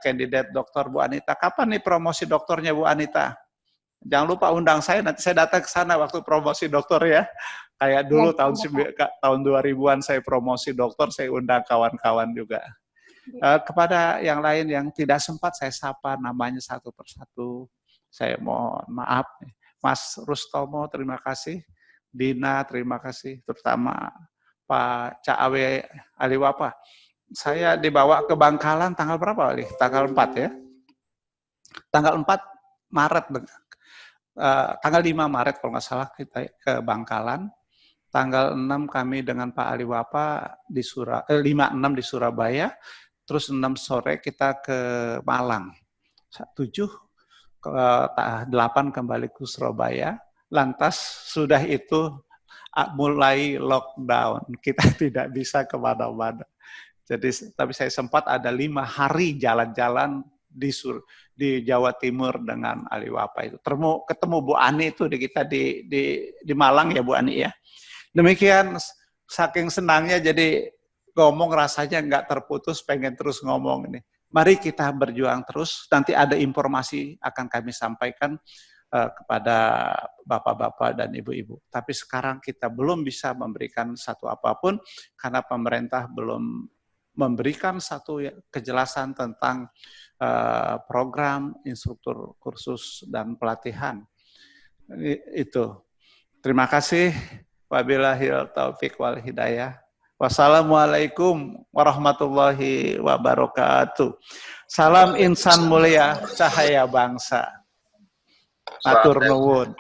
kandidat doktor Bu Anita. Kapan nih promosi doktornya Bu Anita? Jangan lupa undang saya, nanti saya datang ke sana waktu promosi doktor ya. Kayak dulu tahun 2000-an saya promosi doktor, saya undang kawan-kawan juga. Kepada yang lain yang tidak sempat saya sapa namanya satu persatu. Saya mohon maaf, Mas Rustomo terima kasih, Dina terima kasih, terutama Pak Caawe Aliwapa. Saya dibawa ke Bangkalan tanggal berapa Ali? Tanggal 4 ya? Tanggal 4 Maret, tanggal 5 Maret kalau nggak salah kita ke Bangkalan. Tanggal 6 kami dengan Pak Aliwapa di 5-6 di Surabaya, terus 6 sore kita ke Malang. 8 kembali ke Surabaya, lantas sudah itu mulai lockdown, kita tidak bisa kemana-mana. Jadi, tapi saya sempat ada 5 hari jalan-jalan di Jawa Timur dengan Aliwapa itu. Ketemu Bu Ani itu kita di Malang ya Bu Ani ya. Demikian, saking senangnya jadi ngomong rasanya nggak terputus, pengen terus ngomong ini. Mari kita berjuang terus, nanti ada informasi akan kami sampaikan kepada bapak-bapak dan ibu-ibu. Tapi sekarang kita belum bisa memberikan satu apapun, karena pemerintah belum memberikan satu kejelasan tentang program, instruktur kursus, dan pelatihan. Itu. Terima kasih. Wabillahil taufiq wal hidayah. Wassalamualaikum warahmatullahi wabarakatuh. Salam insan mulia, cahaya bangsa. Matur nuwun.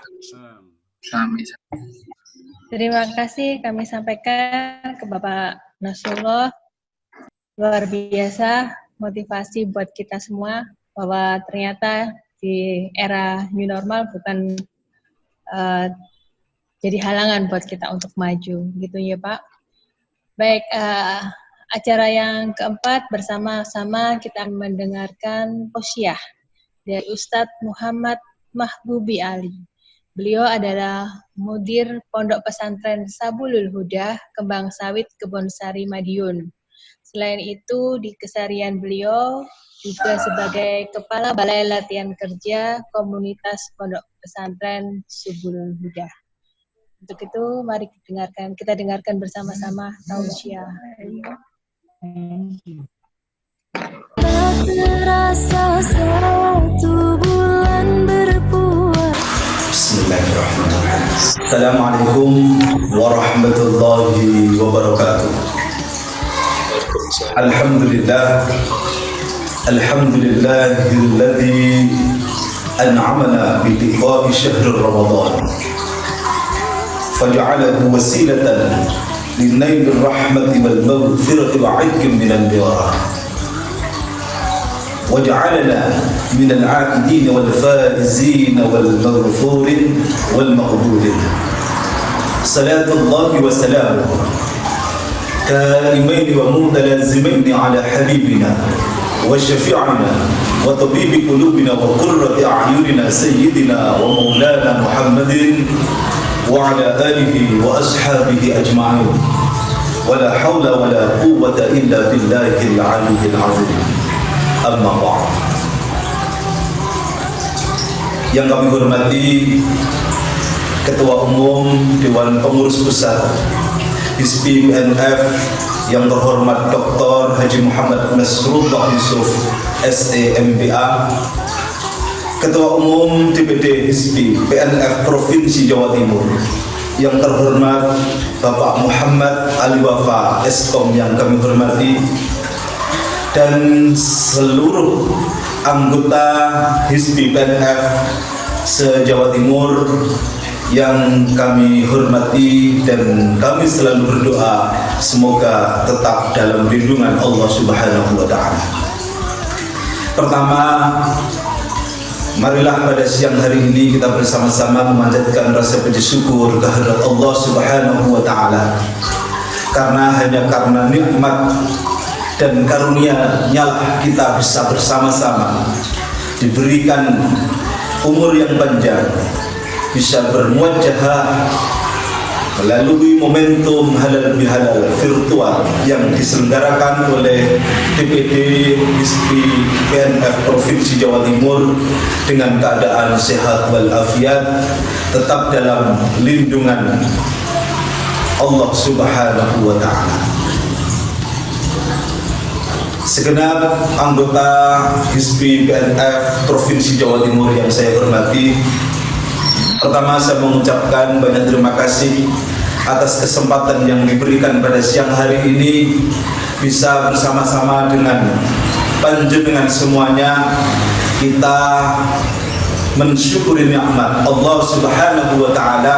Terima kasih kami sampaikan ke Bapak Nasrullah. Luar biasa motivasi buat kita semua bahwa ternyata di era new normal bukan jadi halangan buat kita untuk maju, gitu ya Pak. Baik, acara yang keempat bersama-sama kita mendengarkan tausiah dari Ustadz Muhammad Mahbubi Ali. Beliau adalah mudir Pondok Pesantren Sabulul Huda, Kembang Sawit, Kebonsari, Madiun. Selain itu, di keseharian beliau juga sebagai Kepala Balai Latihan Kerja Komunitas Pondok Pesantren Sabulul Huda. Untuk itu, mari kita dengarkan bersama-sama tausiah. Tak terasa 1 bulan berpuasa. Bismillahirrahmanirrahim. Assalamualaikum warahmatullahi wabarakatuh. Alhamdulillahilladzi an'amana bi liqa'i syahr Ramadan. فجعله وسيلة لنيل الرحمة والمغفرة وعتق من النار وجعلنا من العائدين والفائزين والمغفورين والمقبولين. صلاة الله وسلامه دائمين ومتلازمين على حبيبنا وشفيعنا وطبيب قلوبنا وقرة أعيننا سيدنا ومولانا محمد وعلى آله وأصحابه أجمعين ولا حول ولا قوة إلا بالله العلي العظيم. أما بعد. Yang kami hormati Ketua Umum Dewan Pengurus Pusat HISPI PNF yang terhormat Dr. Haji Muhammad Nasrullah Yusuf SEMBA, Ketua Umum DPD HISPI PNF Provinsi Jawa Timur yang terhormat Bapak Muhammad Ali Wafa Eskom yang kami hormati, dan seluruh anggota Hizbi PNF se-Jawa Timur yang kami hormati, dan kami selalu berdoa semoga tetap dalam lindungan Allah Subhanahu wa Ta'ala. Pertama, marilah pada siang hari ini kita bersama-sama memanjatkan rasa puji syukur kehadirat Allah Subhanahu wa Ta'ala, karena hanya karena nikmat dan karunia-Nya kita bisa bersama-sama diberikan umur yang panjang, bisa bermuajahah melalui momentum halal bihalal virtual yang diselenggarakan oleh DPD Hizbi PNF Provinsi Jawa Timur dengan keadaan sehat walafiat, tetap dalam lindungan Allah Subhanahu wa Ta'ala. Segenap anggota Hizbi PNF Provinsi Jawa Timur yang saya hormati, pertama saya mengucapkan banyak terima kasih atas kesempatan yang diberikan pada siang hari ini bisa bersama-sama dengan panjenengan semuanya kita mensyukuri nikmat Allah Subhanahu wa Ta'ala.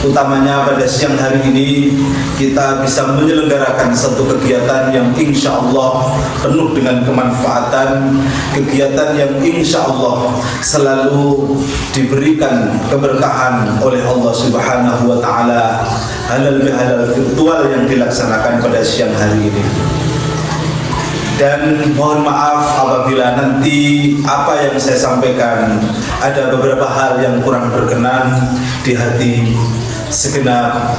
Utamanya pada siang hari ini kita bisa menyelenggarakan satu kegiatan yang insya Allah penuh dengan kemanfaatan, kegiatan yang insya Allah selalu diberikan keberkahan oleh Allah Subhanahu wa Ta'ala, halal bihalal virtual yang dilaksanakan pada siang hari ini. Dan mohon maaf apabila nanti apa yang saya sampaikan ada beberapa hal yang kurang berkenan di hati segenap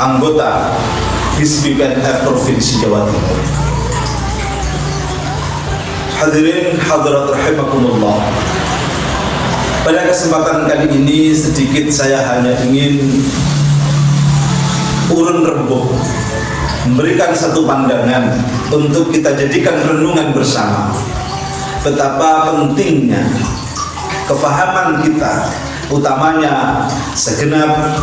anggota Hizbi PNF Provinsi Jawa Timur. Hadirin hadirat rahimakumullah, pada kesempatan kali ini sedikit saya hanya ingin urun rembuk memberikan satu pandangan untuk kita jadikan renungan bersama betapa pentingnya kefahaman kita, utamanya segenap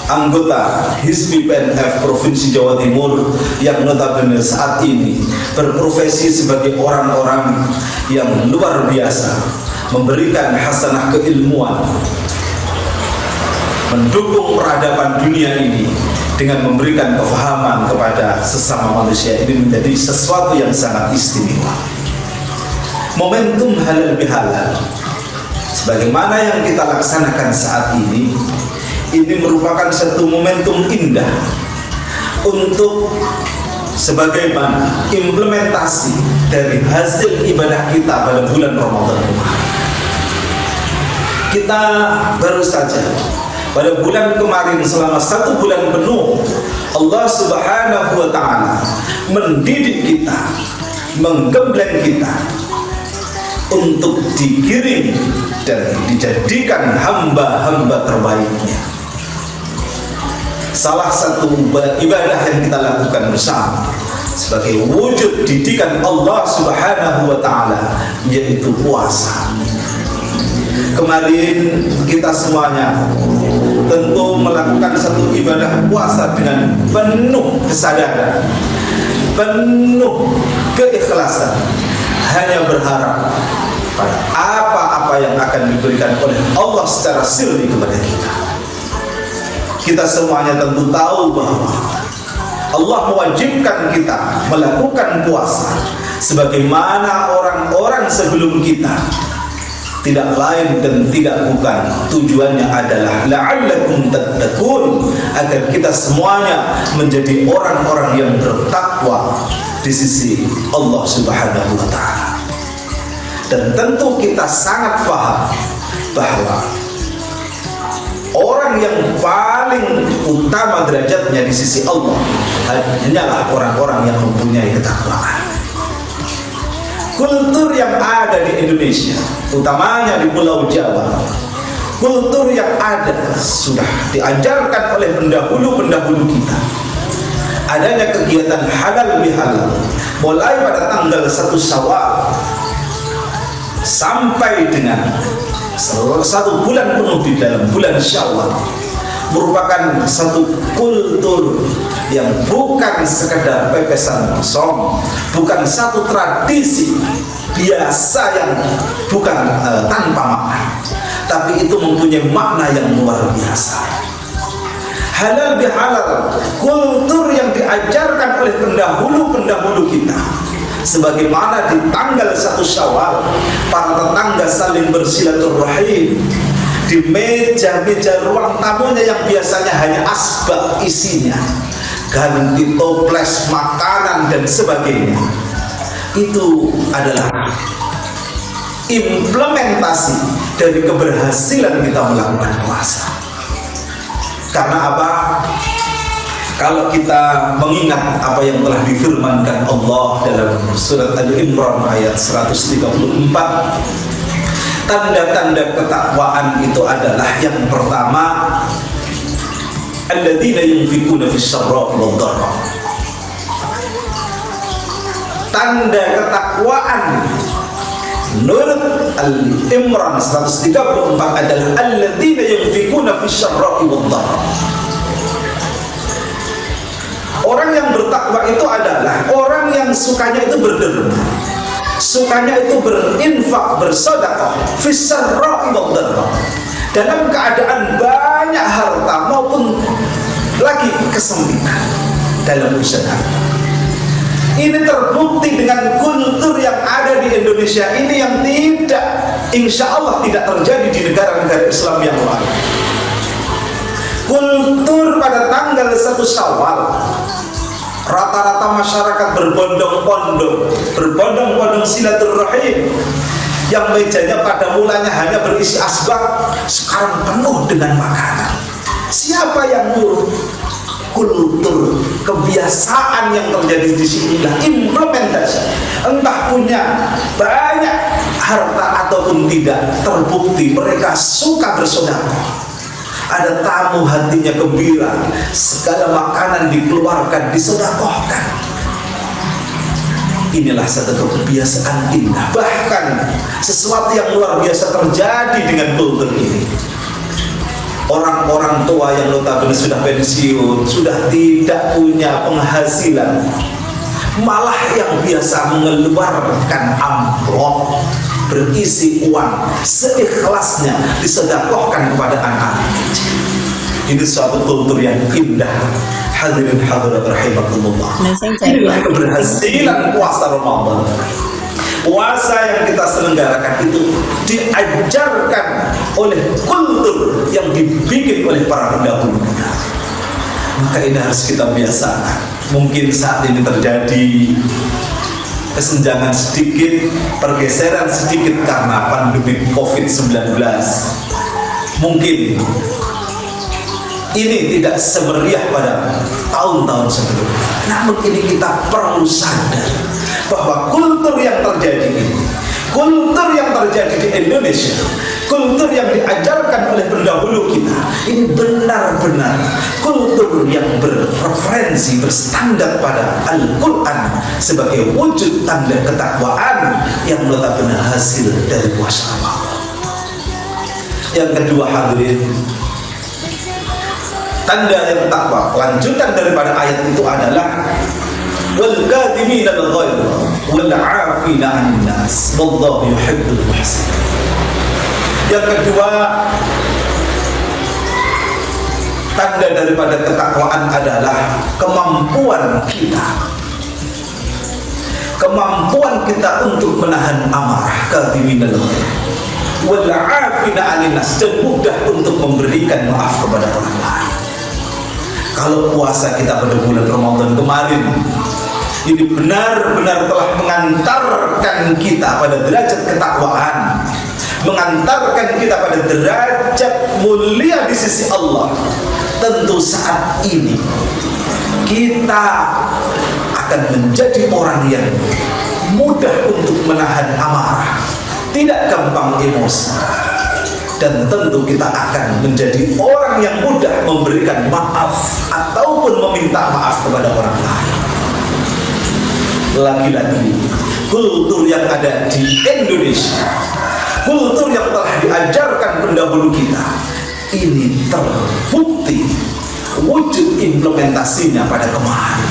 anggota Hizbi PNF Provinsi Jawa Timur yang notabene saat ini berprofesi sebagai orang-orang yang luar biasa, memberikan hasanah keilmuan, mendukung peradaban dunia ini dengan memberikan kefahaman kepada sesama manusia. Ini menjadi sesuatu yang sangat istimewa. Momentum halal bihalal sebagaimana yang kita laksanakan saat ini merupakan satu momentum indah untuk sebagaimana implementasi dari hasil ibadah kita pada bulan Ramadan kemarin. Kita baru saja pada bulan kemarin selama 1 bulan penuh Allah Subhanahu wa Ta'ala mendidik kita, menggembleng kita untuk dikirim dan dijadikan hamba-hamba terbaiknya. Salah satu ibadah yang kita lakukan bersama sebagai wujud didikan Allah Subhanahu wa Ta'ala yaitu puasa. Kemarin kita semuanya tentu melakukan satu ibadah puasa dengan penuh kesadaran, penuh keikhlasan, hanya berharap pada apa-apa yang akan diberikan oleh Allah secara sirri kepada kita. Kita semuanya tentu tahu bahwa Allah mewajibkan kita melakukan puasa sebagaimana orang-orang sebelum kita, tidak lain dan tidak bukan tujuannya adalah la'allakum tattaqun, agar kita semuanya menjadi orang-orang yang bertakwa di sisi Allah Subhanahu wa Ta'ala. Dan tentu kita sangat paham bahwa orang yang paling utama derajatnya di sisi Allah hanyalah orang-orang yang mempunyai ketakwaan. Kultur yang ada di Indonesia, utamanya di Pulau Jawa, kultur yang ada sudah diajarkan oleh pendahulu-pendahulu kita. Adanya kegiatan halal bihalal mulai pada tanggal 1 Syawal sampai dengan 1 bulan penuh di dalam bulan Syawal. merupakan satu kultur yang bukan sekedar pepesan kosong, bukan satu tradisi biasa yang bukan tanpa makna, tapi itu mempunyai makna yang luar biasa. Halal bihalal, kultur yang diajarkan oleh pendahulu-pendahulu kita. Sebagaimana di tanggal 1 Syawal, para tetangga saling bersilaturahim. Di meja-meja ruang tamunya yang biasanya hanya asbak isinya, ganti toples, makanan, dan sebagainya. Itu adalah implementasi dari keberhasilan kita melakukan puasa. Karena apa? Kalau kita mengingat apa yang telah difirmankan Allah dalam surat Al-Imran ayat 134, tanda-tanda ketakwaan itu adalah yang pertama, alladzina yunfikuna fis syarra'i wad dharra. Tanda ketakwaan menurut Al-Imran 134 adalah alladzina yunfikuna fis syarra'i wad dharra. Orang yang bertakwa itu adalah orang yang sukanya itu berderma, sukanya itu berinfak, bersedekah, fis syarra'i wad dharra, dalam keadaan banyak harta maupun lagi kesempitan dalam usaha. Ini terbukti dengan kultur yang ada di Indonesia ini yang tidak, insya Allah tidak terjadi di negara-negara Islam yang lain. Kultur pada tanggal 1 Syawal, rata-rata masyarakat berbondong-bondong silaturahim, yang mejanya pada mulanya hanya berisi asbak, sekarang penuh dengan makanan. Siapa yang nyuruh? Kultur, kebiasaan yang terjadi di sinilah implementasi. Entah punya banyak harta ataupun tidak, terbukti mereka suka bersedekah. Ada tamu hatinya gembira, segala makanan dikeluarkan, disedekahkan. Inilah satu kebiasaan indah. Bahkan sesuatu yang luar biasa terjadi dengan kultur ini. Orang-orang tua yang notabene sudah pensiun, sudah tidak punya penghasilan, malah yang biasa mengeluarkan amplop berisi uang seikhlasnya disedekahkan kepada anak-anak kecil. Ini suatu kultur yang indah. Hadirin hadirat rahimakumullah. Inilah keberhasilan puasa Ramadan. Puasa yang kita selenggarakan itu diajarkan oleh kultur yang dibikin oleh para pendahulu kita. Maka ini harus kita biasakan. Mungkin saat ini terjadi kesenjangan sedikit, pergeseran sedikit karena pandemi COVID-19. Mungkin ini tidak semeriah pada tahun-tahun sebelumnya. Namun ini kita perlu sadar bahwa kultur yang terjadi ini, kultur yang terjadi di Indonesia, kultur yang diajarkan oleh pendahulu kita, ini benar-benar kultur yang berreferensi, berstandar pada Al-Quran sebagai wujud tanda ketakwaan yang notabene hasil dari puasa Ramadan. Yang kedua, hadirin, tanda yang takwa, lanjutan daripada ayat itu adalah wal kadhimina al-ghayz wal 'afina 'anil nas wallahu yuhibbul muhsinin. Yang kedua, tanda daripada ketakwaan adalah kemampuan kita untuk menahan amarah, kadhimina al-ghayz wal 'afina 'anil nas, dan mudah untuk memberikan maaf kepada orang lain. Kalau puasa kita pada bulan Ramadan kemarin ini benar-benar telah mengantarkan kita pada derajat ketakwaan, mengantarkan kita pada derajat mulia di sisi Allah. Tentu saat ini kita akan menjadi orang yang mudah untuk menahan amarah, tidak gampang emosi, dan tentu kita akan menjadi orang yang mudah memberikan maaf ataupun meminta maaf kepada orang lain. Lagi-lagi kultur yang ada di Indonesia, kultur yang telah diajarkan pendahulu kita, ini terbukti wujud implementasinya pada kemarin.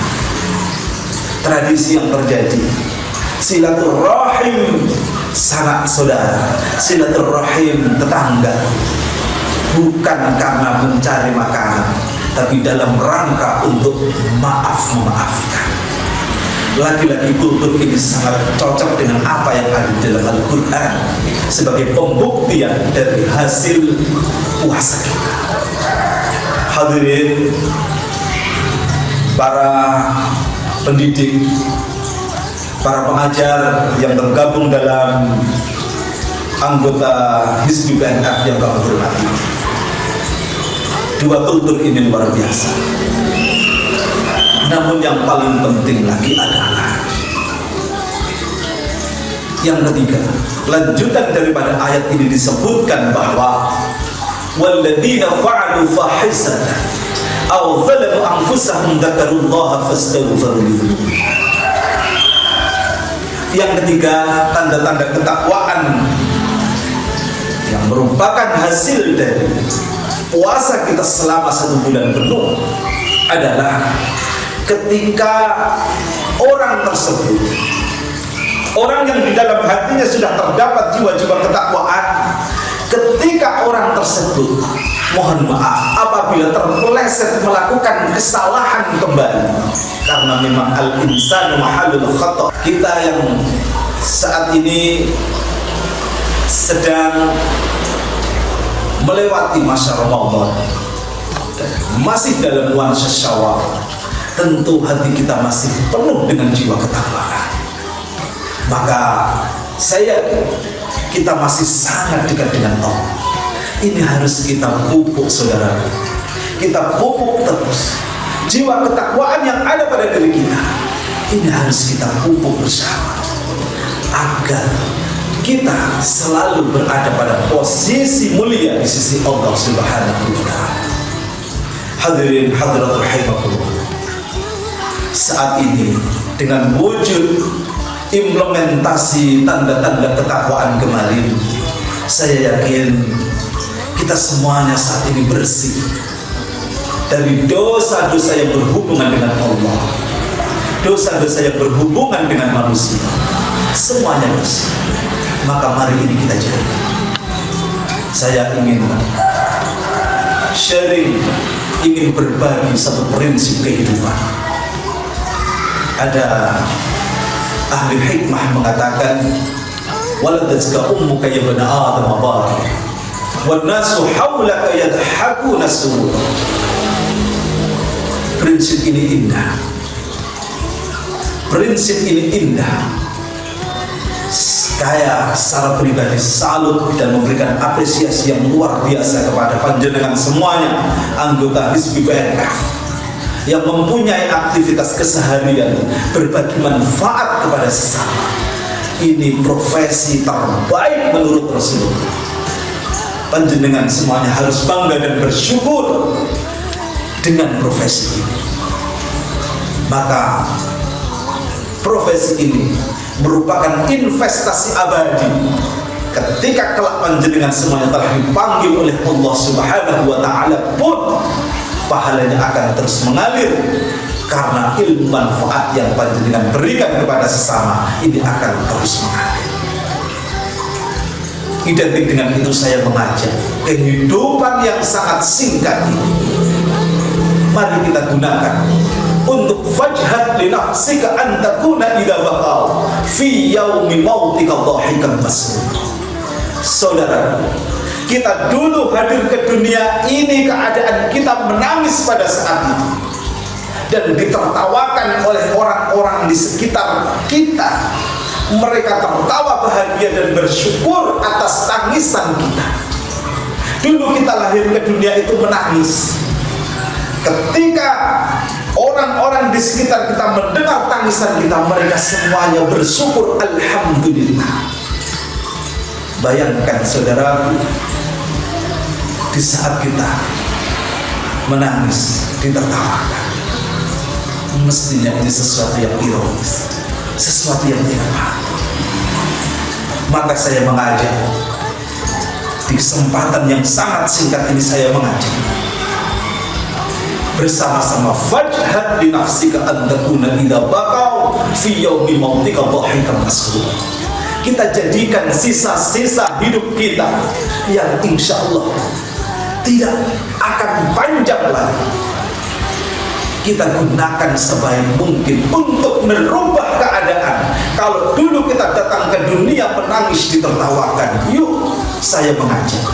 Tradisi yang terjadi, silaturahim sanak saudara, silaturahim tetangga, bukan karena mencari makanan, tapi dalam rangka untuk memaafkan. Lagi-lagi kultur ini sangat cocok dengan apa yang ada di dalam Al-Quran sebagai pembuktian dari hasil puasa kita. Hadirin, para pendidik, para pengajar yang tergabung dalam anggota Hizbi BNF yang kami hormati, dua kultur ini luar biasa. Namun yang paling penting lagi adalah yang ketiga, lanjutan daripada ayat ini disebutkan bahwa walladzina fa'alu fahisatan aw zalamu anfusahum dzakarullaha fastaghfiru lidzunubihim. Yang ketiga, tanda-tanda ketakwaan yang merupakan hasil dari puasa kita selama 1 bulan penuh adalah ketika orang tersebut, orang yang di dalam hatinya sudah terdapat jiwa-jiwa ketakwaan, ketika orang tersebut, mohon maaf apabila terpeleset melakukan kesalahan kembali, karena memang al-insanu mahallul khata'. Kita yang saat ini sedang melewati masa Ramadan, masih dalam nuansa Syawal, tentu hati kita masih penuh dengan jiwa ketakwaan. Maka saya yakin kita masih sangat dekat dengan Allah. Ini harus kita pupuk, saudara. Kita pupuk terus jiwa ketakwaan yang ada pada diri kita. Ini harus kita pupuk bersama agar kita selalu berada pada posisi mulia di sisi Allah Subhanahu wa ta'ala. Hadirin hadirat rahimakumullah, saat ini dengan wujud implementasi tanda-tanda ketakwaan kemarin, saya yakin kita semuanya saat ini bersih dari dosa-dosa yang berhubungan dengan Allah, dosa-dosa yang berhubungan dengan manusia, semuanya bersih. Maka mari ini kita jaga. Saya ingin sharing, ingin berbagi satu prinsip kehidupan. Ada ahli hikmah mengatakan, waladatka ummuka ya bani Adam barik, wan nasu haulaka yadhakuna surura. Prinsip ini indah. Prinsip ini indah. Saya secara pribadi salut dan memberikan apresiasi yang luar biasa kepada panjenengan semuanya anggota Hizbi BNF yang mempunyai aktivitas keseharian berbagi manfaat kepada sesama. Ini profesi terbaik menurut Rasulullah. Panjenengan semuanya harus bangga dan bersyukur dengan profesi ini. Maka profesi ini merupakan investasi abadi. Ketika kelak panjenengan semuanya telah dipanggil oleh Allah Subhanahu wa ta'ala pun, pahalanya akan terus mengalir karena ilmu manfaat yang panjenengan berikan kepada sesama ini akan terus mengalir. Identik dengan itu saya mengajak kehidupan yang sangat singkat ini, mari kita gunakan untuk fajhad li nafsika an takuna idza baqaw fi yaumi mautika dhahikan masrur. Saudara, kita dulu hadir ke dunia ini keadaan kita menangis pada saat itu dan ditertawakan oleh orang-orang di sekitar kita. Mereka tertawa bahagia dan bersyukur atas tangisan kita. Dulu kita lahir ke dunia itu menangis. Ketika orang-orang di sekitar kita mendengar tangisan kita, mereka semuanya bersyukur, alhamdulillah. Bayangkan saudara, di saat kita menangis, ditertawakan, mestinya ini sesuatu yang ironis, sesuatu yang tidak patut. Maka saya mengajak Di kesempatan yang sangat singkat ini saya mengajak bersama-sama fajhad li nafsika an takuna idza baqau fi yaumi mautika dhahikan masrura. Kita jadikan sisa-sisa hidup kita yang insya Allah tidak akan panjang lagi, kita gunakan sebaik mungkin untuk merubah keadaan. Kalau dulu kita datang ke dunia menangis ditertawakan, yuk saya mengajak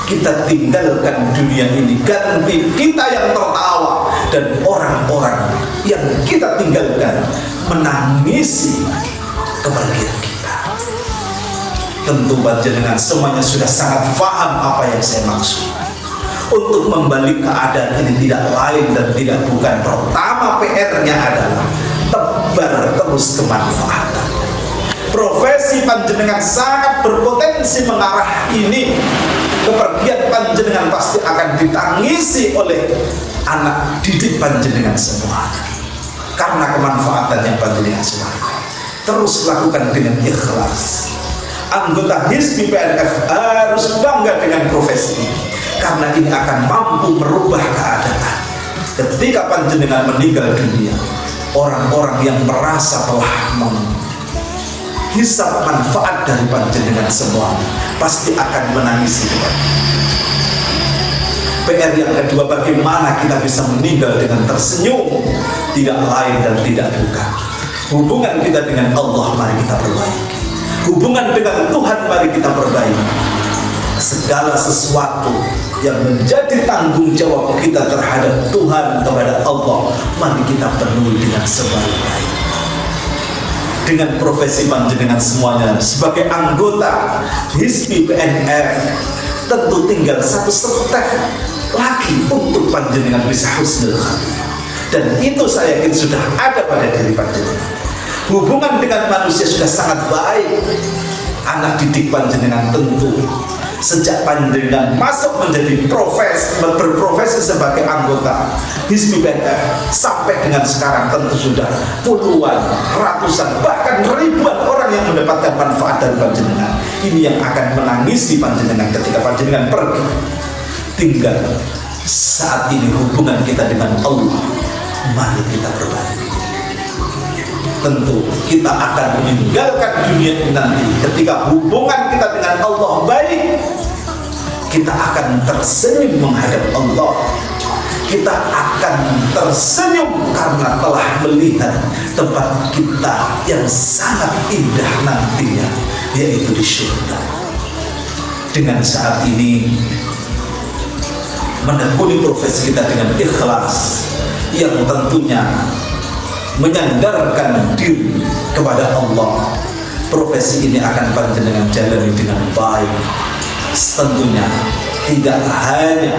kita tinggalkan dunia ini, ganti kita yang tertawa dan orang-orang yang kita tinggalkan menangisi kebahagiaan kita. Tentu panjenengan semuanya sudah sangat paham apa yang saya maksud. Untuk membalik keadaan ini tidak lain dan tidak bukan, pertama PR-nya adalah tebar terus kemanfaatan. Profesi panjenengan sangat berpotensi mengarah ini. Kepergian panjenengan pasti akan ditangisi oleh anak didik panjenengan semua karena kemanfaatan yang panjenengan semua. Terus lakukan dengan ikhlas. Anggota Hizbi PNF harus bangga dengan profesi ini karena ini akan mampu merubah keadaan. Ketika panjenengan meninggal dunia, orang-orang yang merasa telah menghisap manfaat dari panjenengan semua pasti akan menangisi. PR yang kedua, bagaimana kita bisa meninggal dengan tersenyum, tidak lain dan tidak bukan hubungan kita dengan Allah mari kita perbaiki, hubungan dengan Tuhan mari kita perbaiki. Segala sesuatu yang menjadi tanggung jawab kita terhadap Tuhan kepada Allah mari kita penuhi dengan sebaik-baik. Dengan profesi panjenengan semuanya sebagai anggota Hizbi PNF, tentu tinggal satu step lagi untuk panjenengan bisa husnul khatimah, dan itu saya yakin sudah ada pada diri panjenengan. Hubungan dengan manusia sudah sangat baik. Anak didik panjenengan tentu sejak panjenengan masuk menjadi berprofesi sebagai anggota Hizbi PNF sampai dengan sekarang tentu sudah puluhan, ratusan, bahkan ribuan orang yang mendapatkan manfaat dari panjenengan. Ini yang akan menangisi panjenengan ketika panjenengan pergi. Tinggal saat ini hubungan kita dengan Allah mari kita perbaiki. Tentu kita akan meninggalkan dunia ini nanti ketika hubungan kita dengan Allah baik. Kita akan tersenyum menghadap Allah. Kita akan tersenyum karena telah melihat tempat kita yang sangat indah nantinya, yaitu di surga. Dengan saat ini menekuni profesi kita dengan ikhlas yang tentunya menyandarkan diri kepada Allah, profesi ini akan panjenengan jalani dengan baik. Tentunya tidak hanya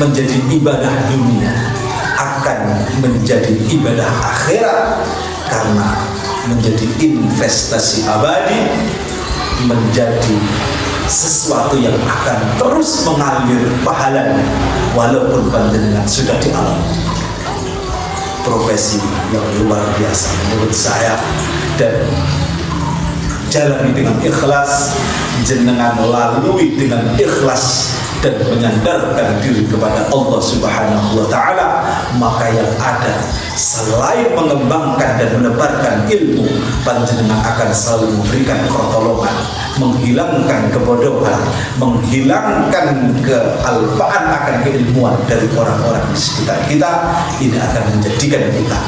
menjadi ibadah dunia, akan menjadi ibadah akhirat karena menjadi investasi abadi, menjadi sesuatu yang akan terus mengalir pahalanya walaupun panjenengan sudah di alam. Profesi yang luar biasa menurut saya, dan jalani dengan ikhlas, jenengan lalui dengan ikhlas dan menyandarkan diri kepada Allah Subhanahu wa Ta'ala, maka yang ada selain mengembangkan dan menebarkan ilmu, panjenengan akan selalu memberikan pertolongan, menghilangkan kebodohan, menghilangkan kealpaan akan keilmuan dari orang-orang di sekitar kita. Ini akan menjadikan kita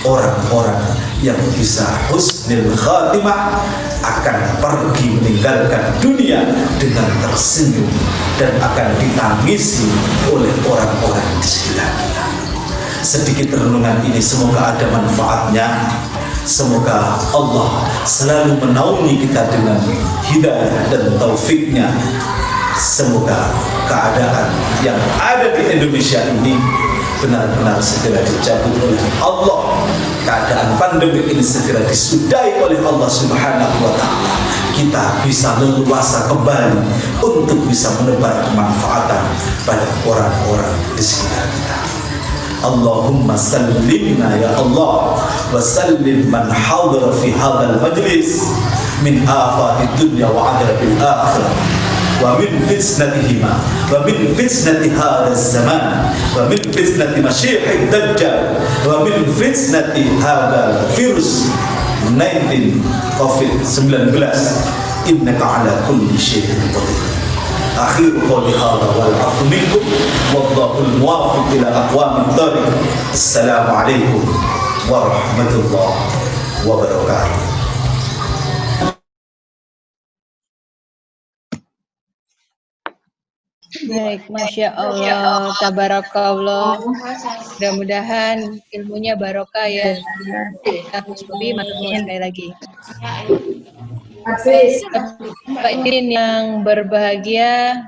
orang-orang yang bisa husnul khatimah, akan pergi meninggalkan dunia dengan tersenyum dan akan ditangisi oleh orang-orang di sekitar kita. Sedikit renungan ini semoga ada manfaatnya. Semoga Allah selalu menaungi kita dengan hidayah dan taufiknya. Semoga keadaan yang ada di Indonesia ini benar-benar segera dicabut oleh Allah. Keadaan pandemi ini segera disudahi oleh Allah Subhanahu wa Ta'ala. Kita bisa leluasa kembali untuk bisa menebar kemanfaatan pada orang-orang di sekitar kita. Allahumma sallimna ya Allah wa sallim man hadara fi hadzal majlis min afati dunya wa adabil akhirah. wa min fitnatihima wa min fitnati hadzal zaman wa min fitnati masyihid dajjal wa min fitnati hadzal virus 19 COVID-19 innaka ala kulli syai'in qadir. Akhir qawli hadza wal 'afwu minkum wallahul muwaffiq ila aqwamit thariq. Assalamualaikum warahmatullahi wabarakatuh. Baik, Masya Allah, Tabarakallah. Mudah-mudahan ilmunya barokah ya. Kasus lebih matur sekali lagi. Bapak Irin yang berbahagia,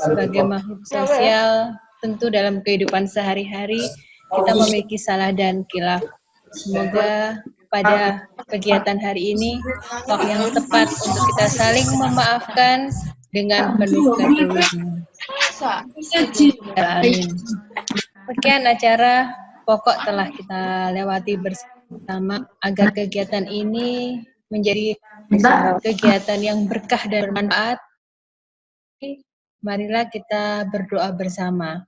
sebagai makhluk sosial, tentu dalam kehidupan sehari-hari kita memiliki salah dan khilaf. Semoga pada kegiatan hari ini waktu yang tepat untuk kita saling memaafkan dengan penuh ketulusan. Amin. Sekian acara pokok telah kita lewati bersama agar kegiatan ini menjadi kegiatan yang berkah dan bermanfaat. Marilah kita berdoa bersama.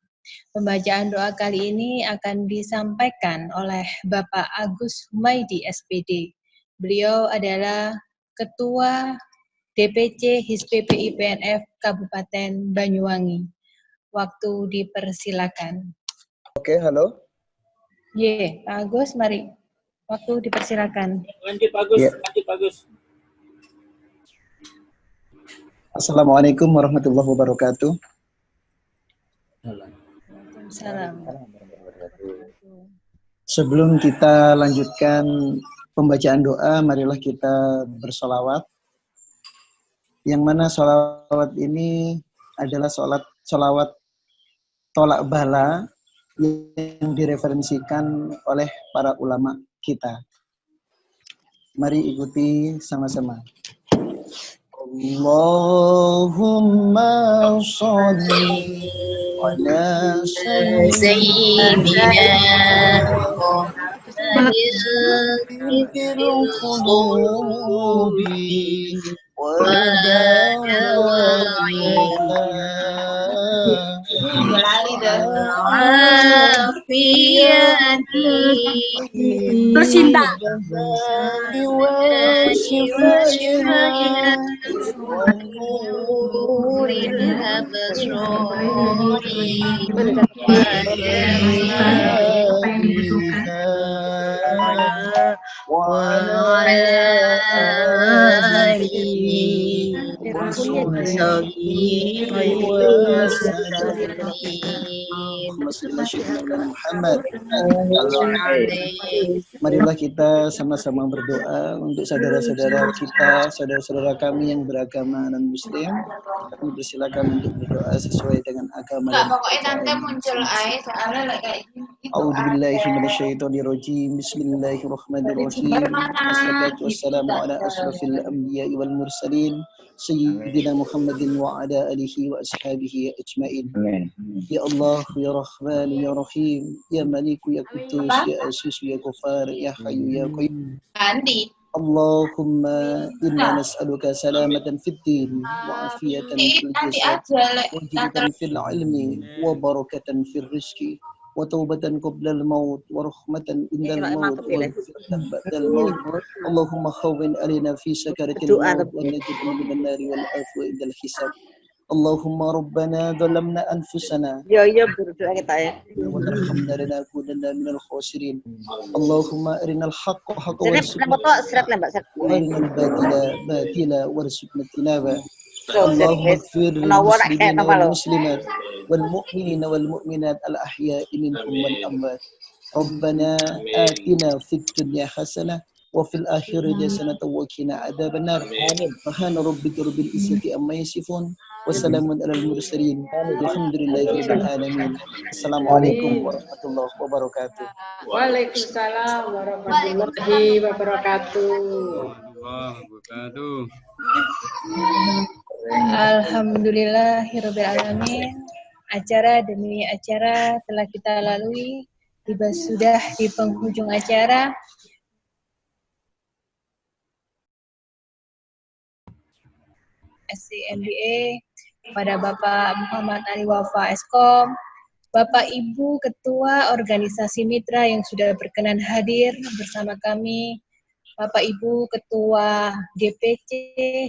Pembacaan doa kali ini akan disampaikan oleh Bapak Agus Humaydi SPD. Beliau adalah Ketua DPC HISPPI PNF Kabupaten Banyuwangi. Waktu dipersilakan. Oke, halo. Pak Agus, mari. Waktu dipersilakan. Lanjut Pak Agus, lanjut Pak Agus. Assalamualaikum warahmatullahi wabarakatuh. Salam. Sebelum kita lanjutkan pembacaan doa, marilah kita bersolawat. Yang mana solawat ini adalah solawat tolak bala yang direferensikan oleh para ulama kita. Mari ikuti sama-sama. Allahumma sholli ala sayyidina Tercinta. Marilah kita sama-sama berdoa untuk saudara-saudara kita, saudara-saudara kami yang beragama non-muslim. Kami persilakan untuk berdoa sesuai dengan agama dan pokoknya tante muncul aja soalnya kayak A'udzubillahi minasyaitonirrajim. Bismillahirrahmanirrahim. Wassalatu wassalamu ala asrafil anbiya'i wal mursalin sayyidina Muhammadin wa ala alihi wa ashabihi ajmain. Ya Allah, ya Rahman, ya Rahim, ya Maliku, ya Quddus, ya Aziz, ya Ghafar, ya Hayyu, ya Qayyum. Allahumma inna nas'aluka salamatan fid din wa afiyatan fil jasad wa hidayatan fil ilmi wa barakatan fil rizqi wa taubatan qabla al-maut wa rahmatan indal maut wa maghfiratan ba'dal maut. Allahumma khawwin alaina fi sakaratil maut wa najjina minan nari wal afwa indal hisab. Allahumma rabbana dhalamna anfusana berdoa kita ya. wa tarhamna lanakunanna minal khasirin. Allahumma arinal haqqa haqqan wa arinal batila batila warzuqna tinaba. Allahumma ighfir lil muslimina wal muslimat wal mu'minina wal mu'minat al ahya'i minhum wal amwat. Rabbana atina fid dunya hasanah wa fil akhirati hasanatan wa qina adzabannar. Subhana rabbika rabbil izzati amma yasifun wa salamun alal mursalin walhamdulillahi rabbil alamin. Assalamualaikum warahmatullahi wabarakatuh. Waalaikumsalam warahmatullahi wabarakatuh. Alhamdulillahirabbil alamin. Acara demi acara telah kita lalui, tiba sudah di penghujung acara. SCMBA, kepada Bapak Muhammad Ali Wafa Eskom, Bapak Ibu Ketua Organisasi Mitra yang sudah berkenan hadir bersama kami, Bapak Ibu Ketua DPC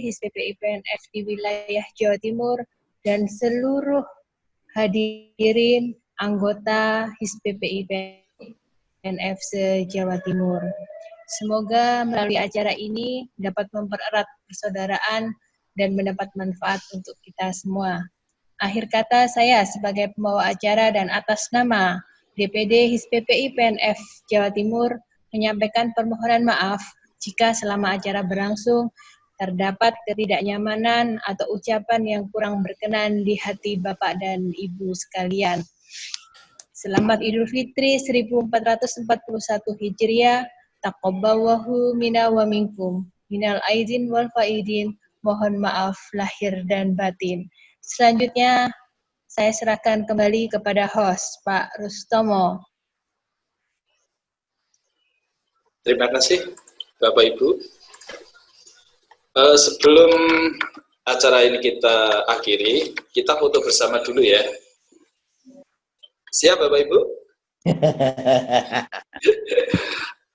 HISPPI PNF di wilayah Jawa Timur, dan seluruh hadirin anggota HISPPI PNF se-Jawa Timur. Semoga melalui acara ini dapat mempererat persaudaraan dan mendapat manfaat untuk kita semua. Akhir kata, saya sebagai pembawa acara dan atas nama DPD HISPPI PNF Jawa Timur menyampaikan permohonan maaf jika selama acara berlangsung terdapat ketidaknyamanan atau ucapan yang kurang berkenan di hati Bapak dan Ibu sekalian. Selamat Idul Fitri 1441 Hijriah, taqabbalallahu minna wa minkum, minal aidin wal faidin, mohon maaf lahir dan batin. Selanjutnya, saya serahkan kembali kepada host, Pak Rustomo. Terima kasih, Bapak Ibu. Sebelum acara ini kita akhiri, kita foto bersama dulu ya. Siap, Bapak Ibu?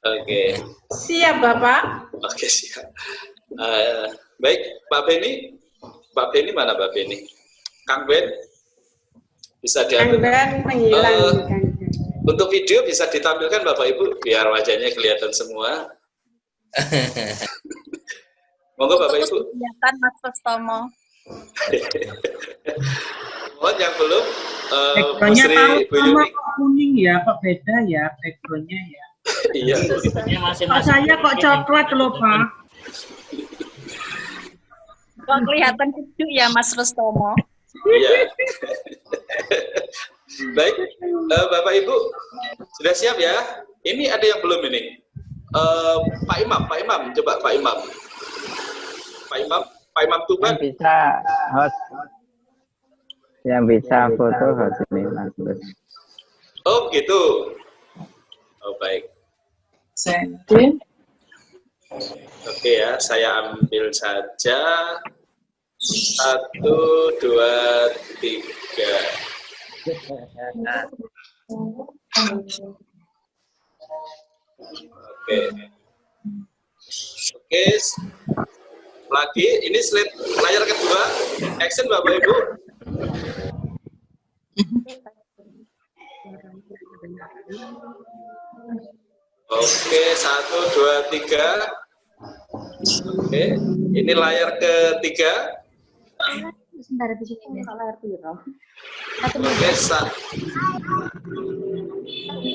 Oke. Siap, Bapak. Oke, siap. Baik, Pak Beni. Pak Beni mana Pak Beni? Kang Ben? Bisa diambil? Kang Ben menghilang. Untuk video bisa ditampilkan Bapak Ibu, biar wajahnya kelihatan semua. Monggo Bapak Ibu. Kelihatan Mas Rustomo. Mohon yang belum, Backgroundnya tahu sama kok kuning ya, kok beda ya backgroundnya ya. Iya. Kok saya kok coklat loh Pak. Kok kelihatan cucu ya Mas Rustomo. Iya. Baik, Bapak Ibu sudah siap ya? Ini ada yang belum ini. Pak Imam, coba Pak Imam. Pak Imam Tuban. Bisa host, yang bisa foto host ini Mas. Oh gitu. Oh baik. Oke ya, saya ambil saja. 1, 2, 3. Oke. Lagi, ini slide layar kedua. Action Bapak Ibu. Oke, 1, 2, 3. Oke, ini layar ketiga.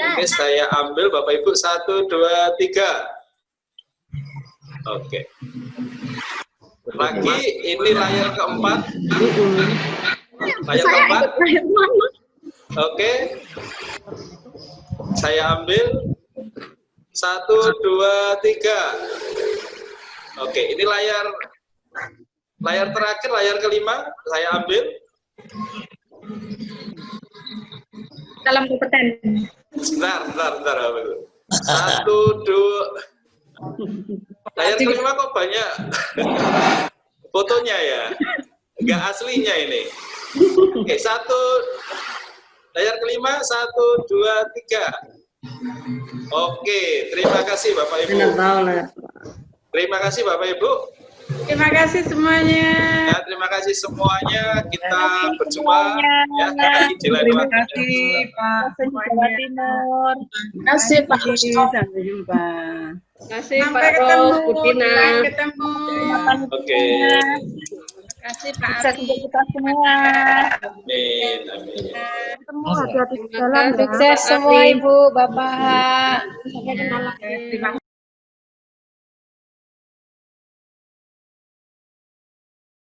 Oke, saya ambil Bapak Ibu 1, 2, 3. Oke. Lagi ini layar keempat. Layar keempat. Oke. Saya ambil 1, 2, 3. Oke, ini layar terakhir, layar kelima, saya ambil. Salam kompeten. Bentar. 1, 2. Layar kelima kok banyak fotonya ya? Enggak aslinya ini. Oke, 1. Layar kelima, 1, 2, 3. Oke, terima kasih Bapak Ibu. Terima kasih Bapak Ibu. Terima kasih semuanya. Ya, terima kasih semuanya. Kita berjumpa ya di lain Terima waktu. kasih Pak semuanya. Terima kasih Pak Rustomo. Sampai jumpa. Terima kasih Pak Ros, Budina. Sampai ketemu. Oke. Terima kasih Pak Ari. Kita semua. Amin. Hati-hati di jalan ya. Sukses semua Ibu, Bapak. Sampai ketemu lagi.